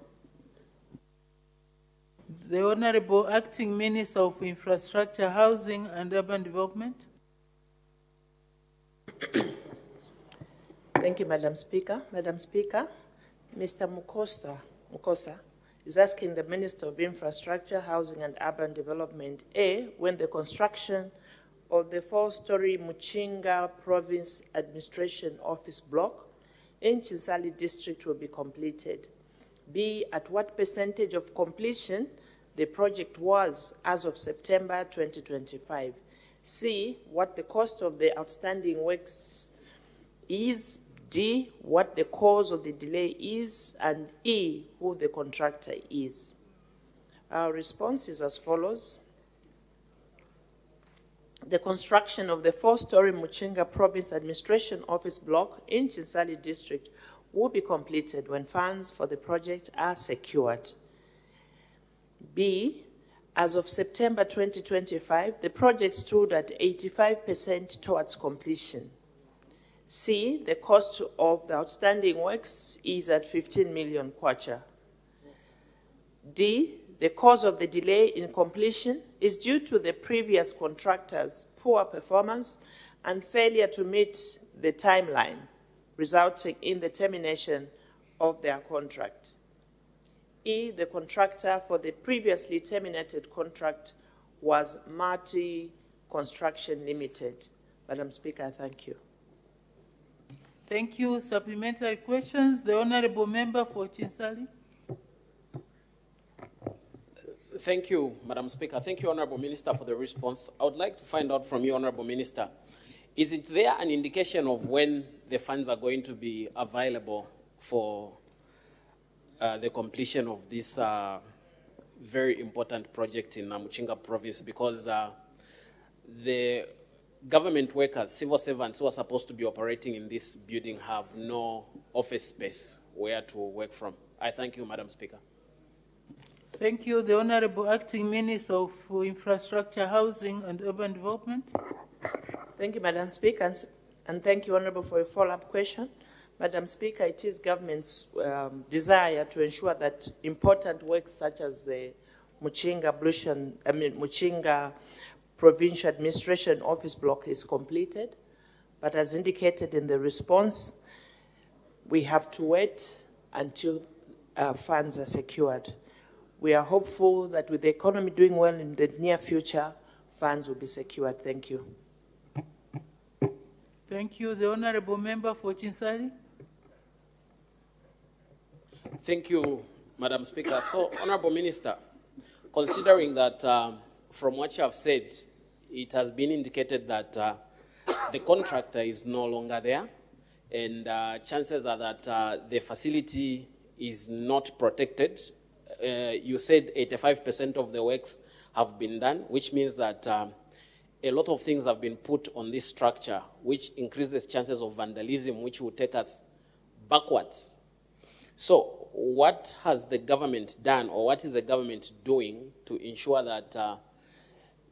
Q: The Honorable Acting Minister of Infrastructure, Housing and Urban Development.
L: Thank you, Madam Speaker. Madam Speaker, Mr. Mukosa is asking the Minister of Infrastructure, Housing and Urban Development, A, when the construction of the 4-story Muchinga Province Administration Office block in Chinsali District will be completed. B, at what percentage of completion the project was as of September 2025. C, what the cost of the outstanding works is. D, what the cause of the delay is. And E, who the contractor is. Our response is as follows. The construction of the 4-story Muchinga Province Administration Office block in Chinsali District will be completed when funds for the project are secured. B, as of September 2025, the project stood at 85% towards completion. C, the cost of the outstanding works is at 15 million kwacha. D, the cause of the delay in completion is due to the previous contractor's poor performance and failure to meet the timeline, resulting in the termination of their contract. E, the contractor for the previously terminated contract was Marty Construction Limited. Madam Speaker, thank you.
Q: Thank you. Supplementary questions. The Honorable Member for Chinsali.
B: Thank you, Madam Speaker. Thank you, Honorable Minister, for the response. I would like to find out from you, Honorable Minister, is it there an indication of when the funds are going to be available for the completion of this very important project in Muchinga province? Because the government workers, civil servants who are supposed to be operating in this building have no office space where to work from. I thank you, Madam Speaker.
Q: Thank you. The Honorable Acting Minister of Infrastructure, Housing and Urban Development.
L: Thank you, Madam Speaker, and thank you, Honorable, for a follow-up question. Madam Speaker, it is government's desire to ensure that important works such as the Muchinga Provincial Administration Office Block is completed. But as indicated in the response, we have to wait until funds are secured. We are hopeful that with the economy doing well in the near future, funds will be secured. Thank you.
Q: Thank you. The Honorable Member for Chinsali.
B: Thank you, Madam Speaker. So, Honorable Minister, considering that from what you have said, it has been indicated that the contractor is no longer there, and chances are that the facility is not protected. You said 85% of the works have been done, which means that a lot of things have been put on this structure, which increases chances of vandalism, which will take us backwards. So what has the government done, or what is the government doing to ensure that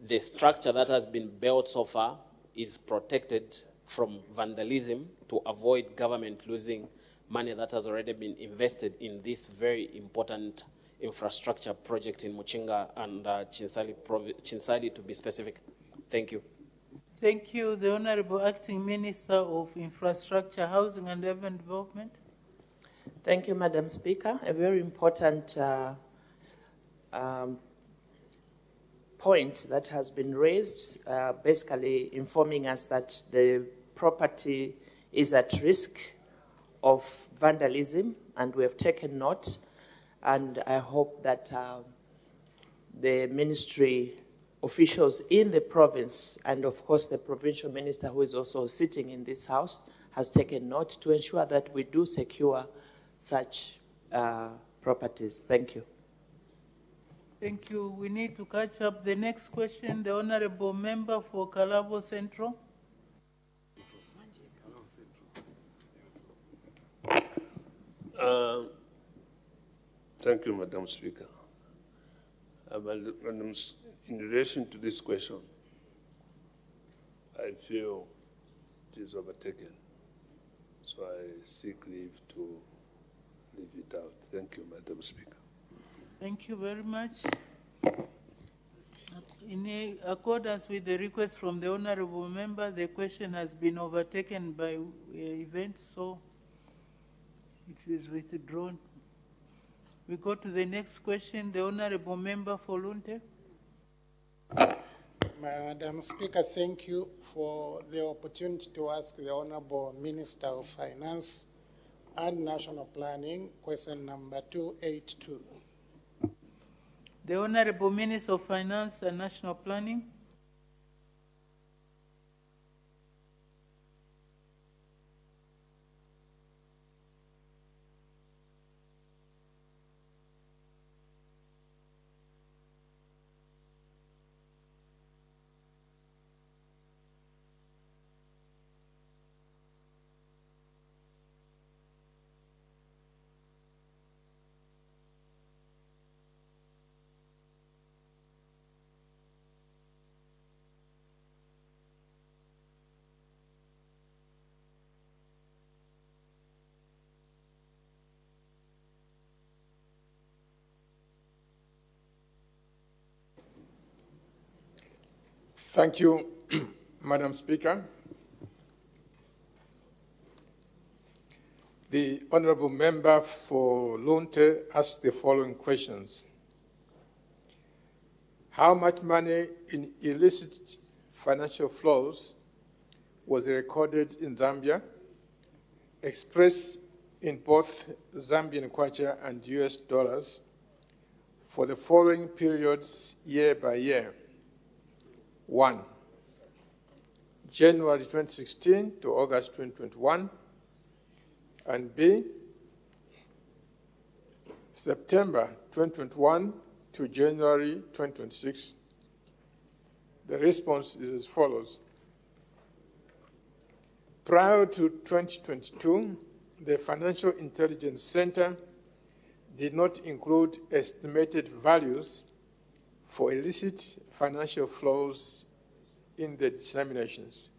B: the structure that has been built so far is protected from vandalism to avoid government losing money that has already been invested in this very important infrastructure project in Muchinga and Chinsali to be specific? Thank you.
Q: Thank you. The Honorable Acting Minister of Infrastructure, Housing and Urban Development.
L: Thank you, Madam Speaker. A very important point that has been raised, basically informing us that the property is at risk of vandalism, and we have taken note. And I hope that the ministry officials in the province, and of course the provincial minister who is also sitting in this house, has taken note to ensure that we do secure such properties. Thank you.
Q: Thank you. We need to catch up. The next question, the Honorable Member for Kalabo Central.
O: Thank you, Madam Speaker. In relation to this question, I feel it is overtaken. So I seek leave to leave it out. Thank you, Madam Speaker.
Q: Thank you very much. In accordance with the request from the Honorable Member, the question has been overtaken by events, so it is withdrawn. We go to the next question, the Honorable Member for Lunte.
J: Madam Speaker, thank you for the opportunity to ask the Honorable Minister of Finance and National Planning, question number 282.
Q: The Honorable Minister of Finance and National Planning.
M: Thank you, Madam Speaker. The Honourable Member for Lunte asked the following questions. How much money in illicit financial flows was recorded in Zambia? expressed in both Zambian kwacha and US dollars for the following periods year by year. 1. January 2016 to August 2021, and B. September 2021 to January 2026. The response is as follows. Prior to 2022, the Financial Intelligence Center did not include estimated values for illicit financial flows in the disseminations.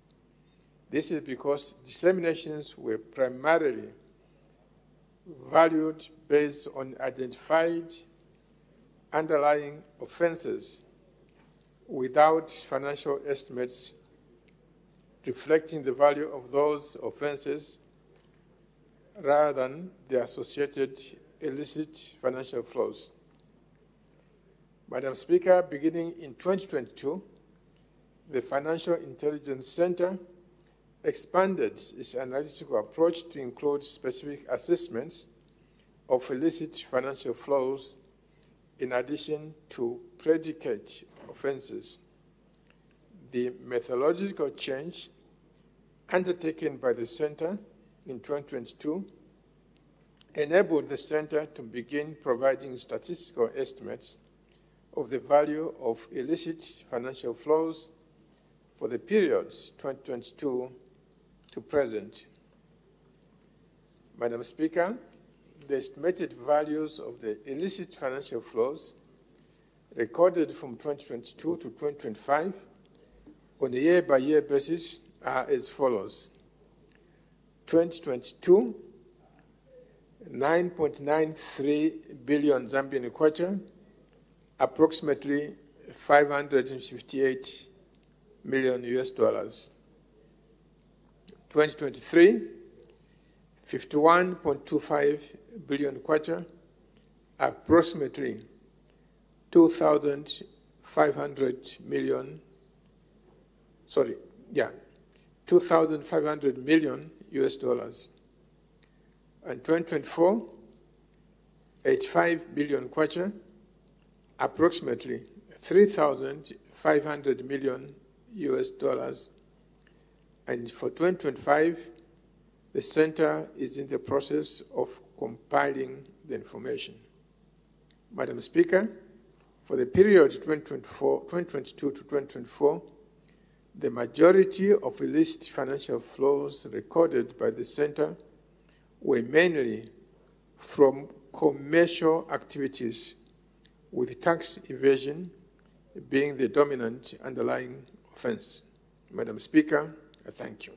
M: This is because disseminations were primarily valued based on identified underlying offenses without financial estimates reflecting the value of those offenses rather than the associated illicit financial flows. Madam Speaker, beginning in 2022, the Financial Intelligence Center expanded its analytical approach to include specific assessments of illicit financial flows in addition to predicate offenses. The methodological change undertaken by the Center in 2022 enabled the Center to begin providing statistical estimates of the value of illicit financial flows for the periods 2022 to present. Madam Speaker, the estimated values of the illicit financial flows recorded from 2022 to 2025 on a year-by-year basis are as follows. 2022, 9.93 billion Zambian kwacha, approximately 558 million US dollars. 2023, 51.25 billion kwacha, approximately 2,500 million US dollars. And 2024, 85 billion kwacha, approximately 3,500 million US dollars. And for 2025, the Center is in the process of compiling the information. Madam Speaker, for the period 2022 to 2024, the majority of illicit financial flows recorded by the Center were mainly from commercial activities, with tax evasion being the dominant underlying offense. Madam Speaker, I thank you.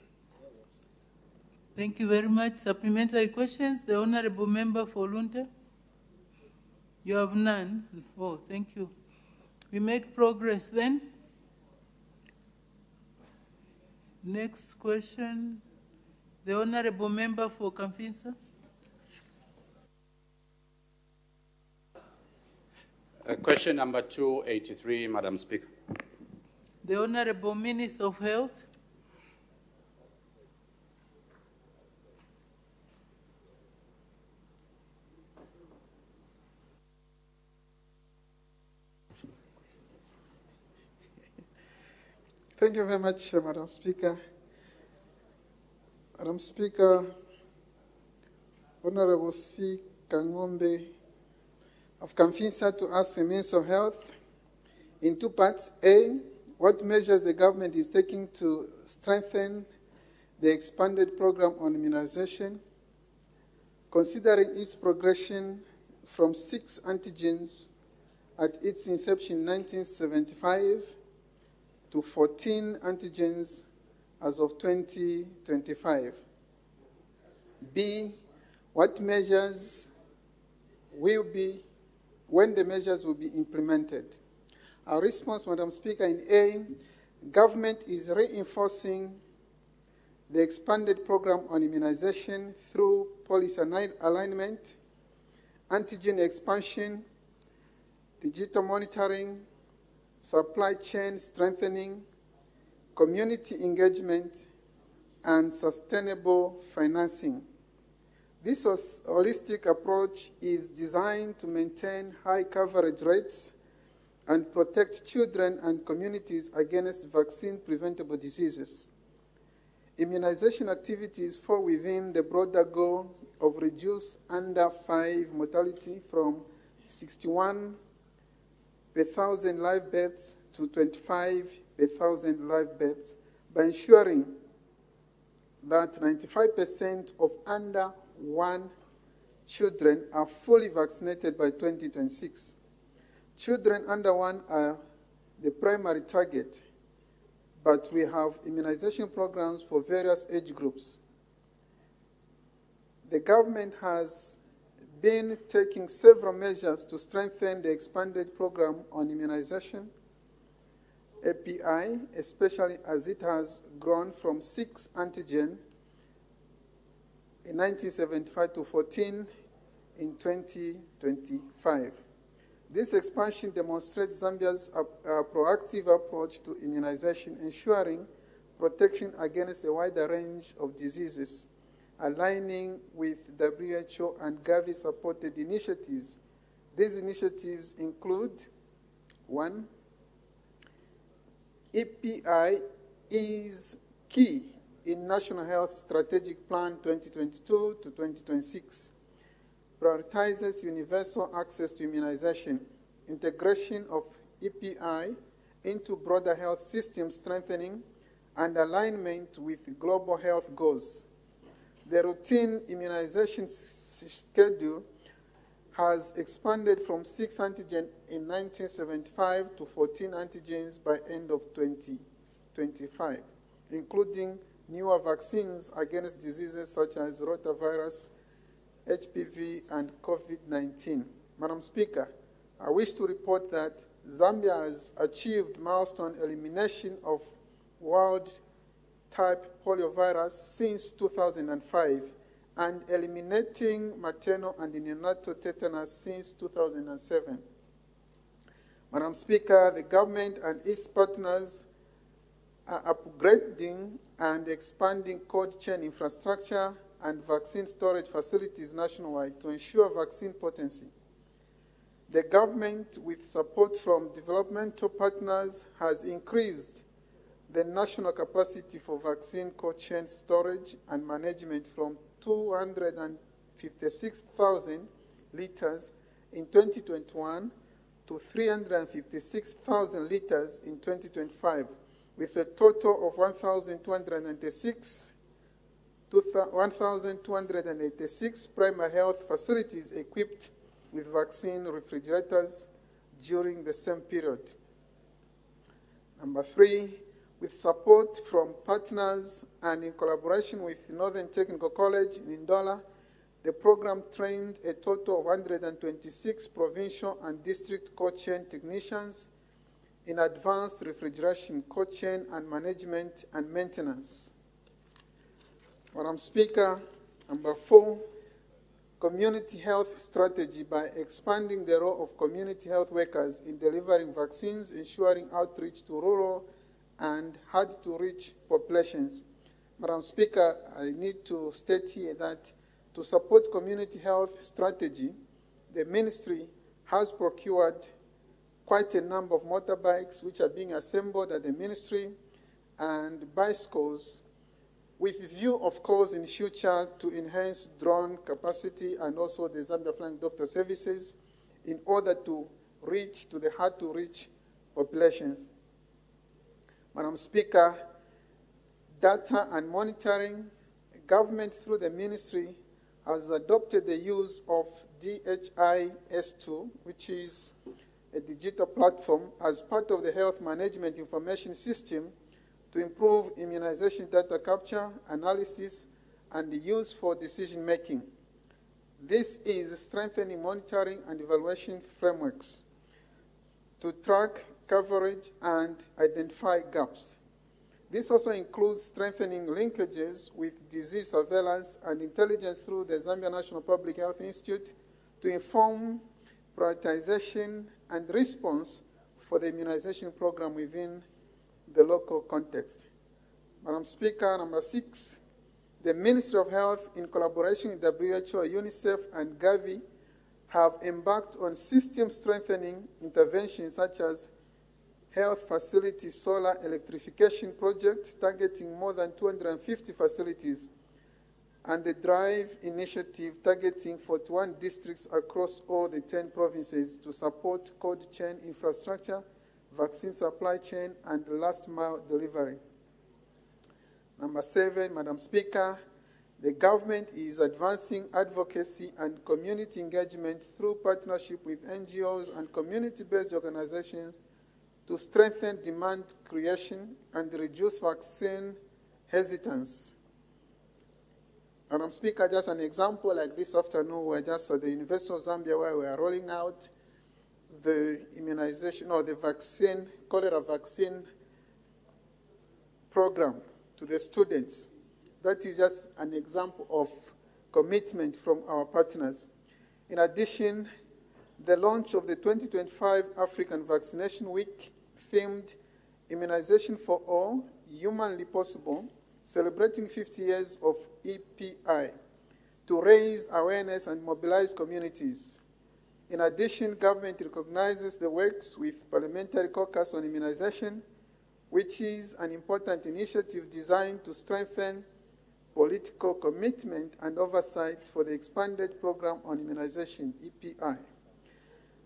Q: Thank you very much. Supplementary questions? The Honorable Member for Lunte? You have none? Oh, thank you. We make progress then. Next question, the Honorable Member for Kamfinsa.
R: Question number 283, Madam Speaker.
Q: The Honorable Minister of Health.
P: Thank you very much, Madam Speaker. Madam Speaker, Honorable C. Kangombe of Kamfinsa to ask the Minister of Health in two parts. A, what measures the government is taking to strengthen the expanded program on immunization, considering its progression from 6 antigens at its inception in 1975 to 14 antigens as of 2025. B, what measures will be, when the measures will be implemented? Our response, Madam Speaker, in A, government is reinforcing the expanded program on immunization through policy alignment, antigen expansion, digital monitoring, supply chain strengthening, community engagement, and sustainable financing. This holistic approach is designed to maintain high coverage rates and protect children and communities against vaccine-preventable diseases. Immunization activities fall within the broader goal of reduce under 5 mortality from 61 per 1,000 live births to 25 per 1,000 live births by ensuring that 95% of under 1 children are fully vaccinated by 2026. Children under 1 are the primary target, but we have immunization programs for various age groups. The government has been taking several measures to strengthen the expanded program on immunization, API, especially as it has grown from 6 antigen in 1975 to 14 in 2025. This expansion demonstrates Zambia's proactive approach to immunization, ensuring protection against a wider range of diseases, aligning with WHO and Gavi-supported initiatives. These initiatives include: 1, EPI is key in National Health Strategic Plan 2022 to 2026, prioritizes universal access to immunization, integration of EPI into broader health system strengthening, and alignment with global health goals. The routine immunization schedule has expanded from 6 antigens in 1975 to 14 antigens by end of 2025, including newer vaccines against diseases such as rotavirus, HPV, and COVID-19. Madam Speaker, I wish to report that Zambia has achieved milestone elimination of wild-type poliovirus since 2005 and eliminating maternal and neonatal tetanus since 2007. Madam Speaker, the government and its partners are upgrading and expanding cold chain infrastructure and vaccine storage facilities nationwide to ensure vaccine potency. The government, with support from developmental partners, has increased the national capacity for vaccine cold chain storage and management from 256,000 liters in 2021 to 356,000 liters in 2025, with a total of 1,286 primary health facilities equipped with vaccine refrigerators during the same period. Number 3, with support from partners and in collaboration with Northern Technical College in Ndola, the program trained a total of 126 provincial and district cold chain technicians in advanced refrigeration, cold chain, and management and maintenance. Madam Speaker, number 4, community health strategy by expanding the role of community health workers in delivering vaccines, ensuring outreach to rural and hard-to-reach populations. Madam Speaker, I need to state here that to support community health strategy, the ministry has procured quite a number of motorbikes which are being assembled at the ministry and bicycles with view, of course, in future to enhance drone capacity and also the Zambia Flying Doctor Services in order to reach to the hard-to-reach populations. Madam Speaker, data and monitoring, government through the ministry has adopted the use of DHIS2, which is a digital platform, as part of the health management information system to improve immunization data capture, analysis, and use for decision-making. This is strengthening monitoring and evaluation frameworks to track coverage and identify gaps. This also includes strengthening linkages with disease surveillance and intelligence through the Zambia National Public Health Institute to inform prioritization and response for the immunization program within the local context. Madam Speaker, number 6, the Ministry of Health, in collaboration with WHO, UNICEF, and Gavi, have embarked on system strengthening interventions such as health facility solar electrification project targeting more than 250 facilities, and the DRIVE initiative targeting 41 districts across all the 10 provinces to support cold chain infrastructure, vaccine supply chain, and last mile delivery. Number 7, Madam Speaker, the government is advancing advocacy and community engagement through partnership with NGOs and community-based organizations to strengthen demand creation and reduce vaccine hesitance. Madam Speaker, just an example, like this afternoon, we're just at the University of Zambia where we are rolling out the immunization or the vaccine, cholera vaccine program to the students. That is just an example of commitment from our partners. In addition, the launch of the 2025 African Vaccination Week themed Immunization for All, Humanly Possible, celebrating 50 years of EPI to raise awareness and mobilize communities. In addition, government recognizes the works with Parliamentary Caucus on Immunization, which is an important initiative designed to strengthen political commitment and oversight for the expanded program on immunization, EPI.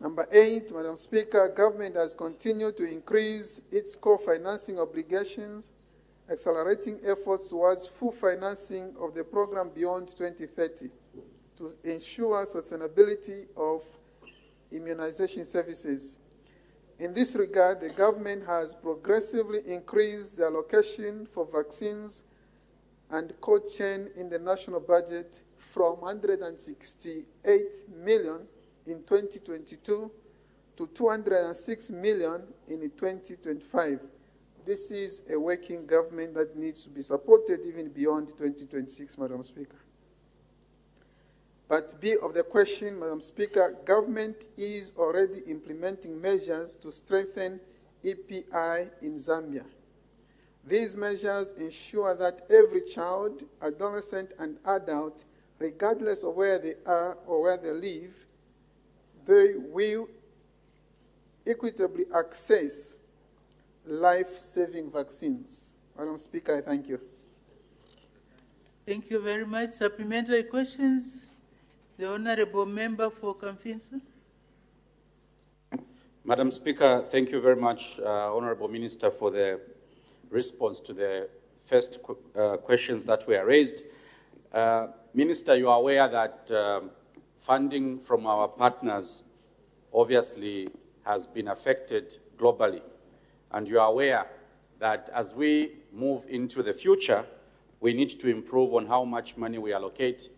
P: Number 8, Madam Speaker, government has continued to increase its co-financing obligations, accelerating efforts towards full financing of the program beyond 2030 to ensure sustainability of immunization services. In this regard, the government has progressively increased the allocation for vaccines and cold chain in the national budget from 168 million in 2022 to 206 million in 2025. This is a working government that needs to be supported even beyond 2026, Madam Speaker. Part B of the question, Madam Speaker, government is already implementing measures to strengthen EPI in Zambia. These measures ensure that every child, adolescent, and adult, regardless of where they are or where they live, they will equitably access life-saving vaccines. Madam Speaker, I thank you.
Q: Thank you very much. Supplementary questions? The Honourable Member for Kamfinsa.
R: Madam Speaker, thank you very much, Honourable Minister, for the response to the first questions that were raised. Minister, you are aware that funding from our partners obviously has been affected globally. And you are aware that as we move into the future, we need to improve on how much money we allocate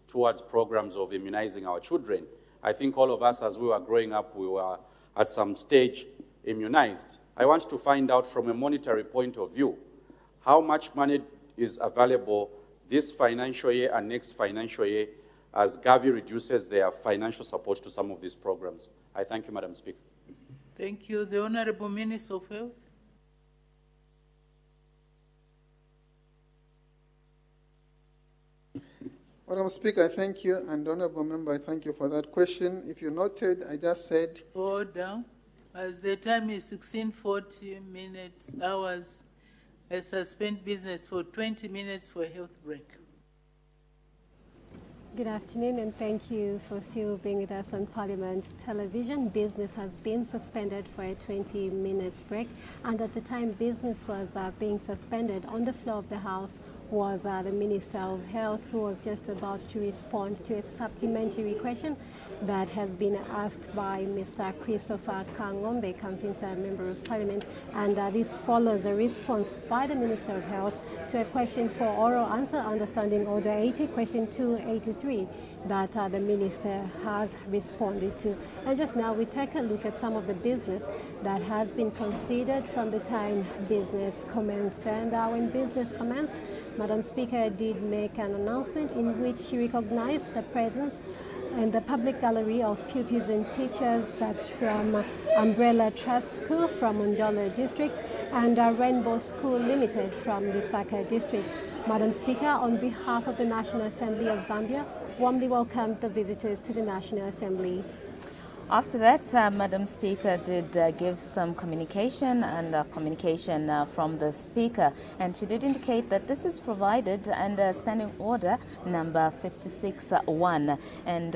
R: towards programs of immunizing our children. I think all of us, as we were growing up, we were at some stage immunized. I want to find out from a monetary point of view, how much money is available this financial year and next financial year as Gavi reduces their financial support to some of these programs. I thank you, Madam Speaker.
Q: Thank you. The Honourable Minister of Health.
P: Madam Speaker, I thank you, and Honourable Member, I thank you for that question. If you noted, I just said...
Q: Order. As the time is 16:40 hours, I suspend business for 20 minutes for a health break.
F: Good afternoon, and thank you for still being with us on Parliament Television. Business has been suspended for a 20 minutes break, and at the time business was being suspended, on the floor of the House was the Minister of Health, who was just about to respond to a supplementary question that has been asked by Mr. Christopher Kangombe, Kamfinsa, Member of Parliament, and this follows a response by the Minister of Health to a question for oral answer under Standing Order 80, question 283, that the Minister has responded to. And just now we take a look at some of the business that has been considered from the time business commenced. And when business commenced, Madam Speaker did make an announcement in which she recognized the presence in the public gallery of pupils and teachers that's from Umbrella Trust School from Undolo District and Rainbow School Limited from Lusaka District. Madam Speaker, on behalf of the National Assembly of Zambia, warmly welcome the visitors to the National Assembly.
G: After that, Madam Speaker did give some communication from the Speaker, and she did indicate that this is provided under Standing Order number 56-1, and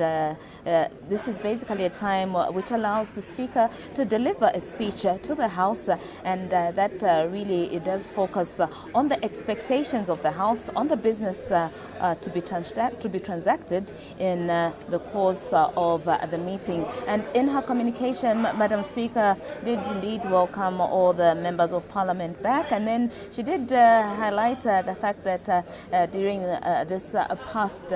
G: this is basically a time which allows the Speaker to deliver a speech to the House, and that really it does focus on the expectations of the House, on the business to be transacted in the course of the meeting. And in her communication, Madam Speaker did indeed welcome all the members of Parliament back, and then she did highlight the fact that during this past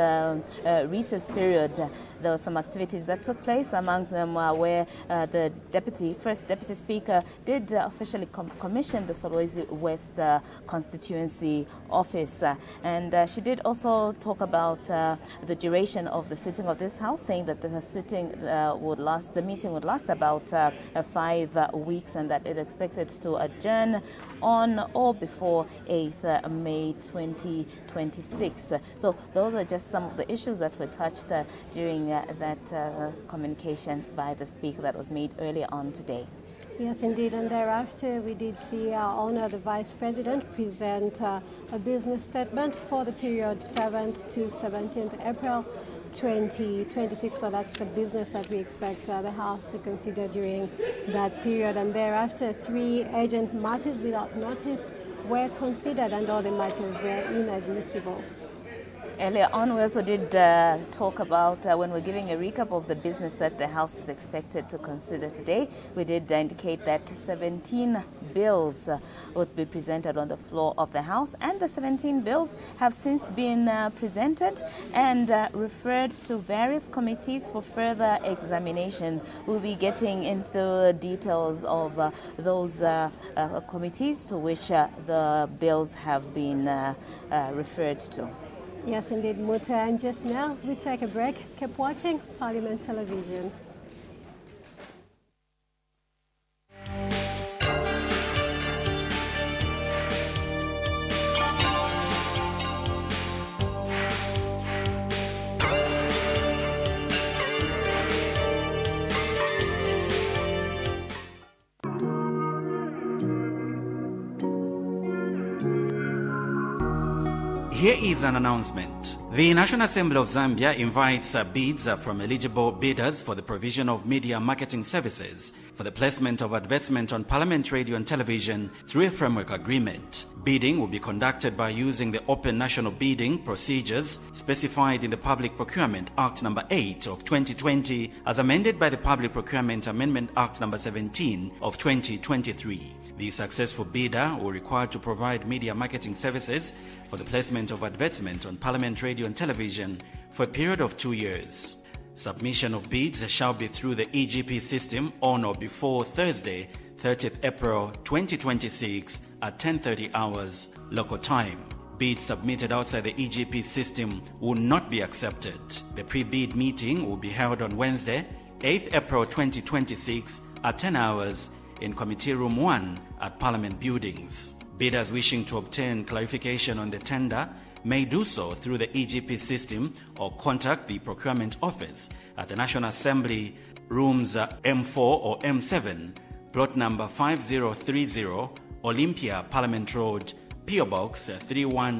G: recess period, there were some activities that took place, among them where the First Deputy Speaker did officially commission the Solwezi West constituency office, and she did also talk about the duration of the sitting of this House, saying that the meeting would last about 5 weeks, and that it expected to adjourn on or before 8th May 2026. So those are just some of the issues that were touched during that communication by the Speaker that was made earlier on today.
F: Yes, indeed, and thereafter we did see our Honour the Vice President present a business statement for the period 7th to 17th April 2026, so that's a business that we expect the House to consider during that period, and thereafter 3 urgent matters without notice were considered and all the matters were inadmissible.
G: Earlier on, we also did talk about, when we're giving a recap of the business that the House is expected to consider today, we did indicate that 17 bills would be presented on the floor of the House, and the 17 bills have since been presented and referred to various committees for further examination. We'll be getting into details of those committees to which the bills have been referred to.
F: Yes, indeed, Muta. And just now, we take a break. Keep watching Parliament Television.
H: Here is an announcement. The National Assembly of Zambia invites bids from eligible bidders for the provision of media marketing services for the placement of advertisement on Parliament Radio and Television through a framework agreement. Bidding will be conducted by using the open national bidding procedures specified in the Public Procurement Act No. 8 of 2020 as amended by the Public Procurement Amendment Act No. 17 of 2023. The successful bidder will require to provide media marketing services for the placement of advertisement on Parliament Radio and Television for a period of 2 years. Submission of bids shall be through the EGP system on or before Thursday, 30th April 2026 at 10:30 hours local time. Bids submitted outside the EGP system will not be accepted. The pre-bid meeting will be held on Wednesday, 8th April 2026 at 10 hours in Committee Room 1 at Parliament Buildings. Bidders wishing to obtain clarification on the tender may do so through the EGP system or contact the Procurement Office at the National Assembly, Rooms M4 or M7, plot number 5030, Olympia, Parliament Road, PO Box 31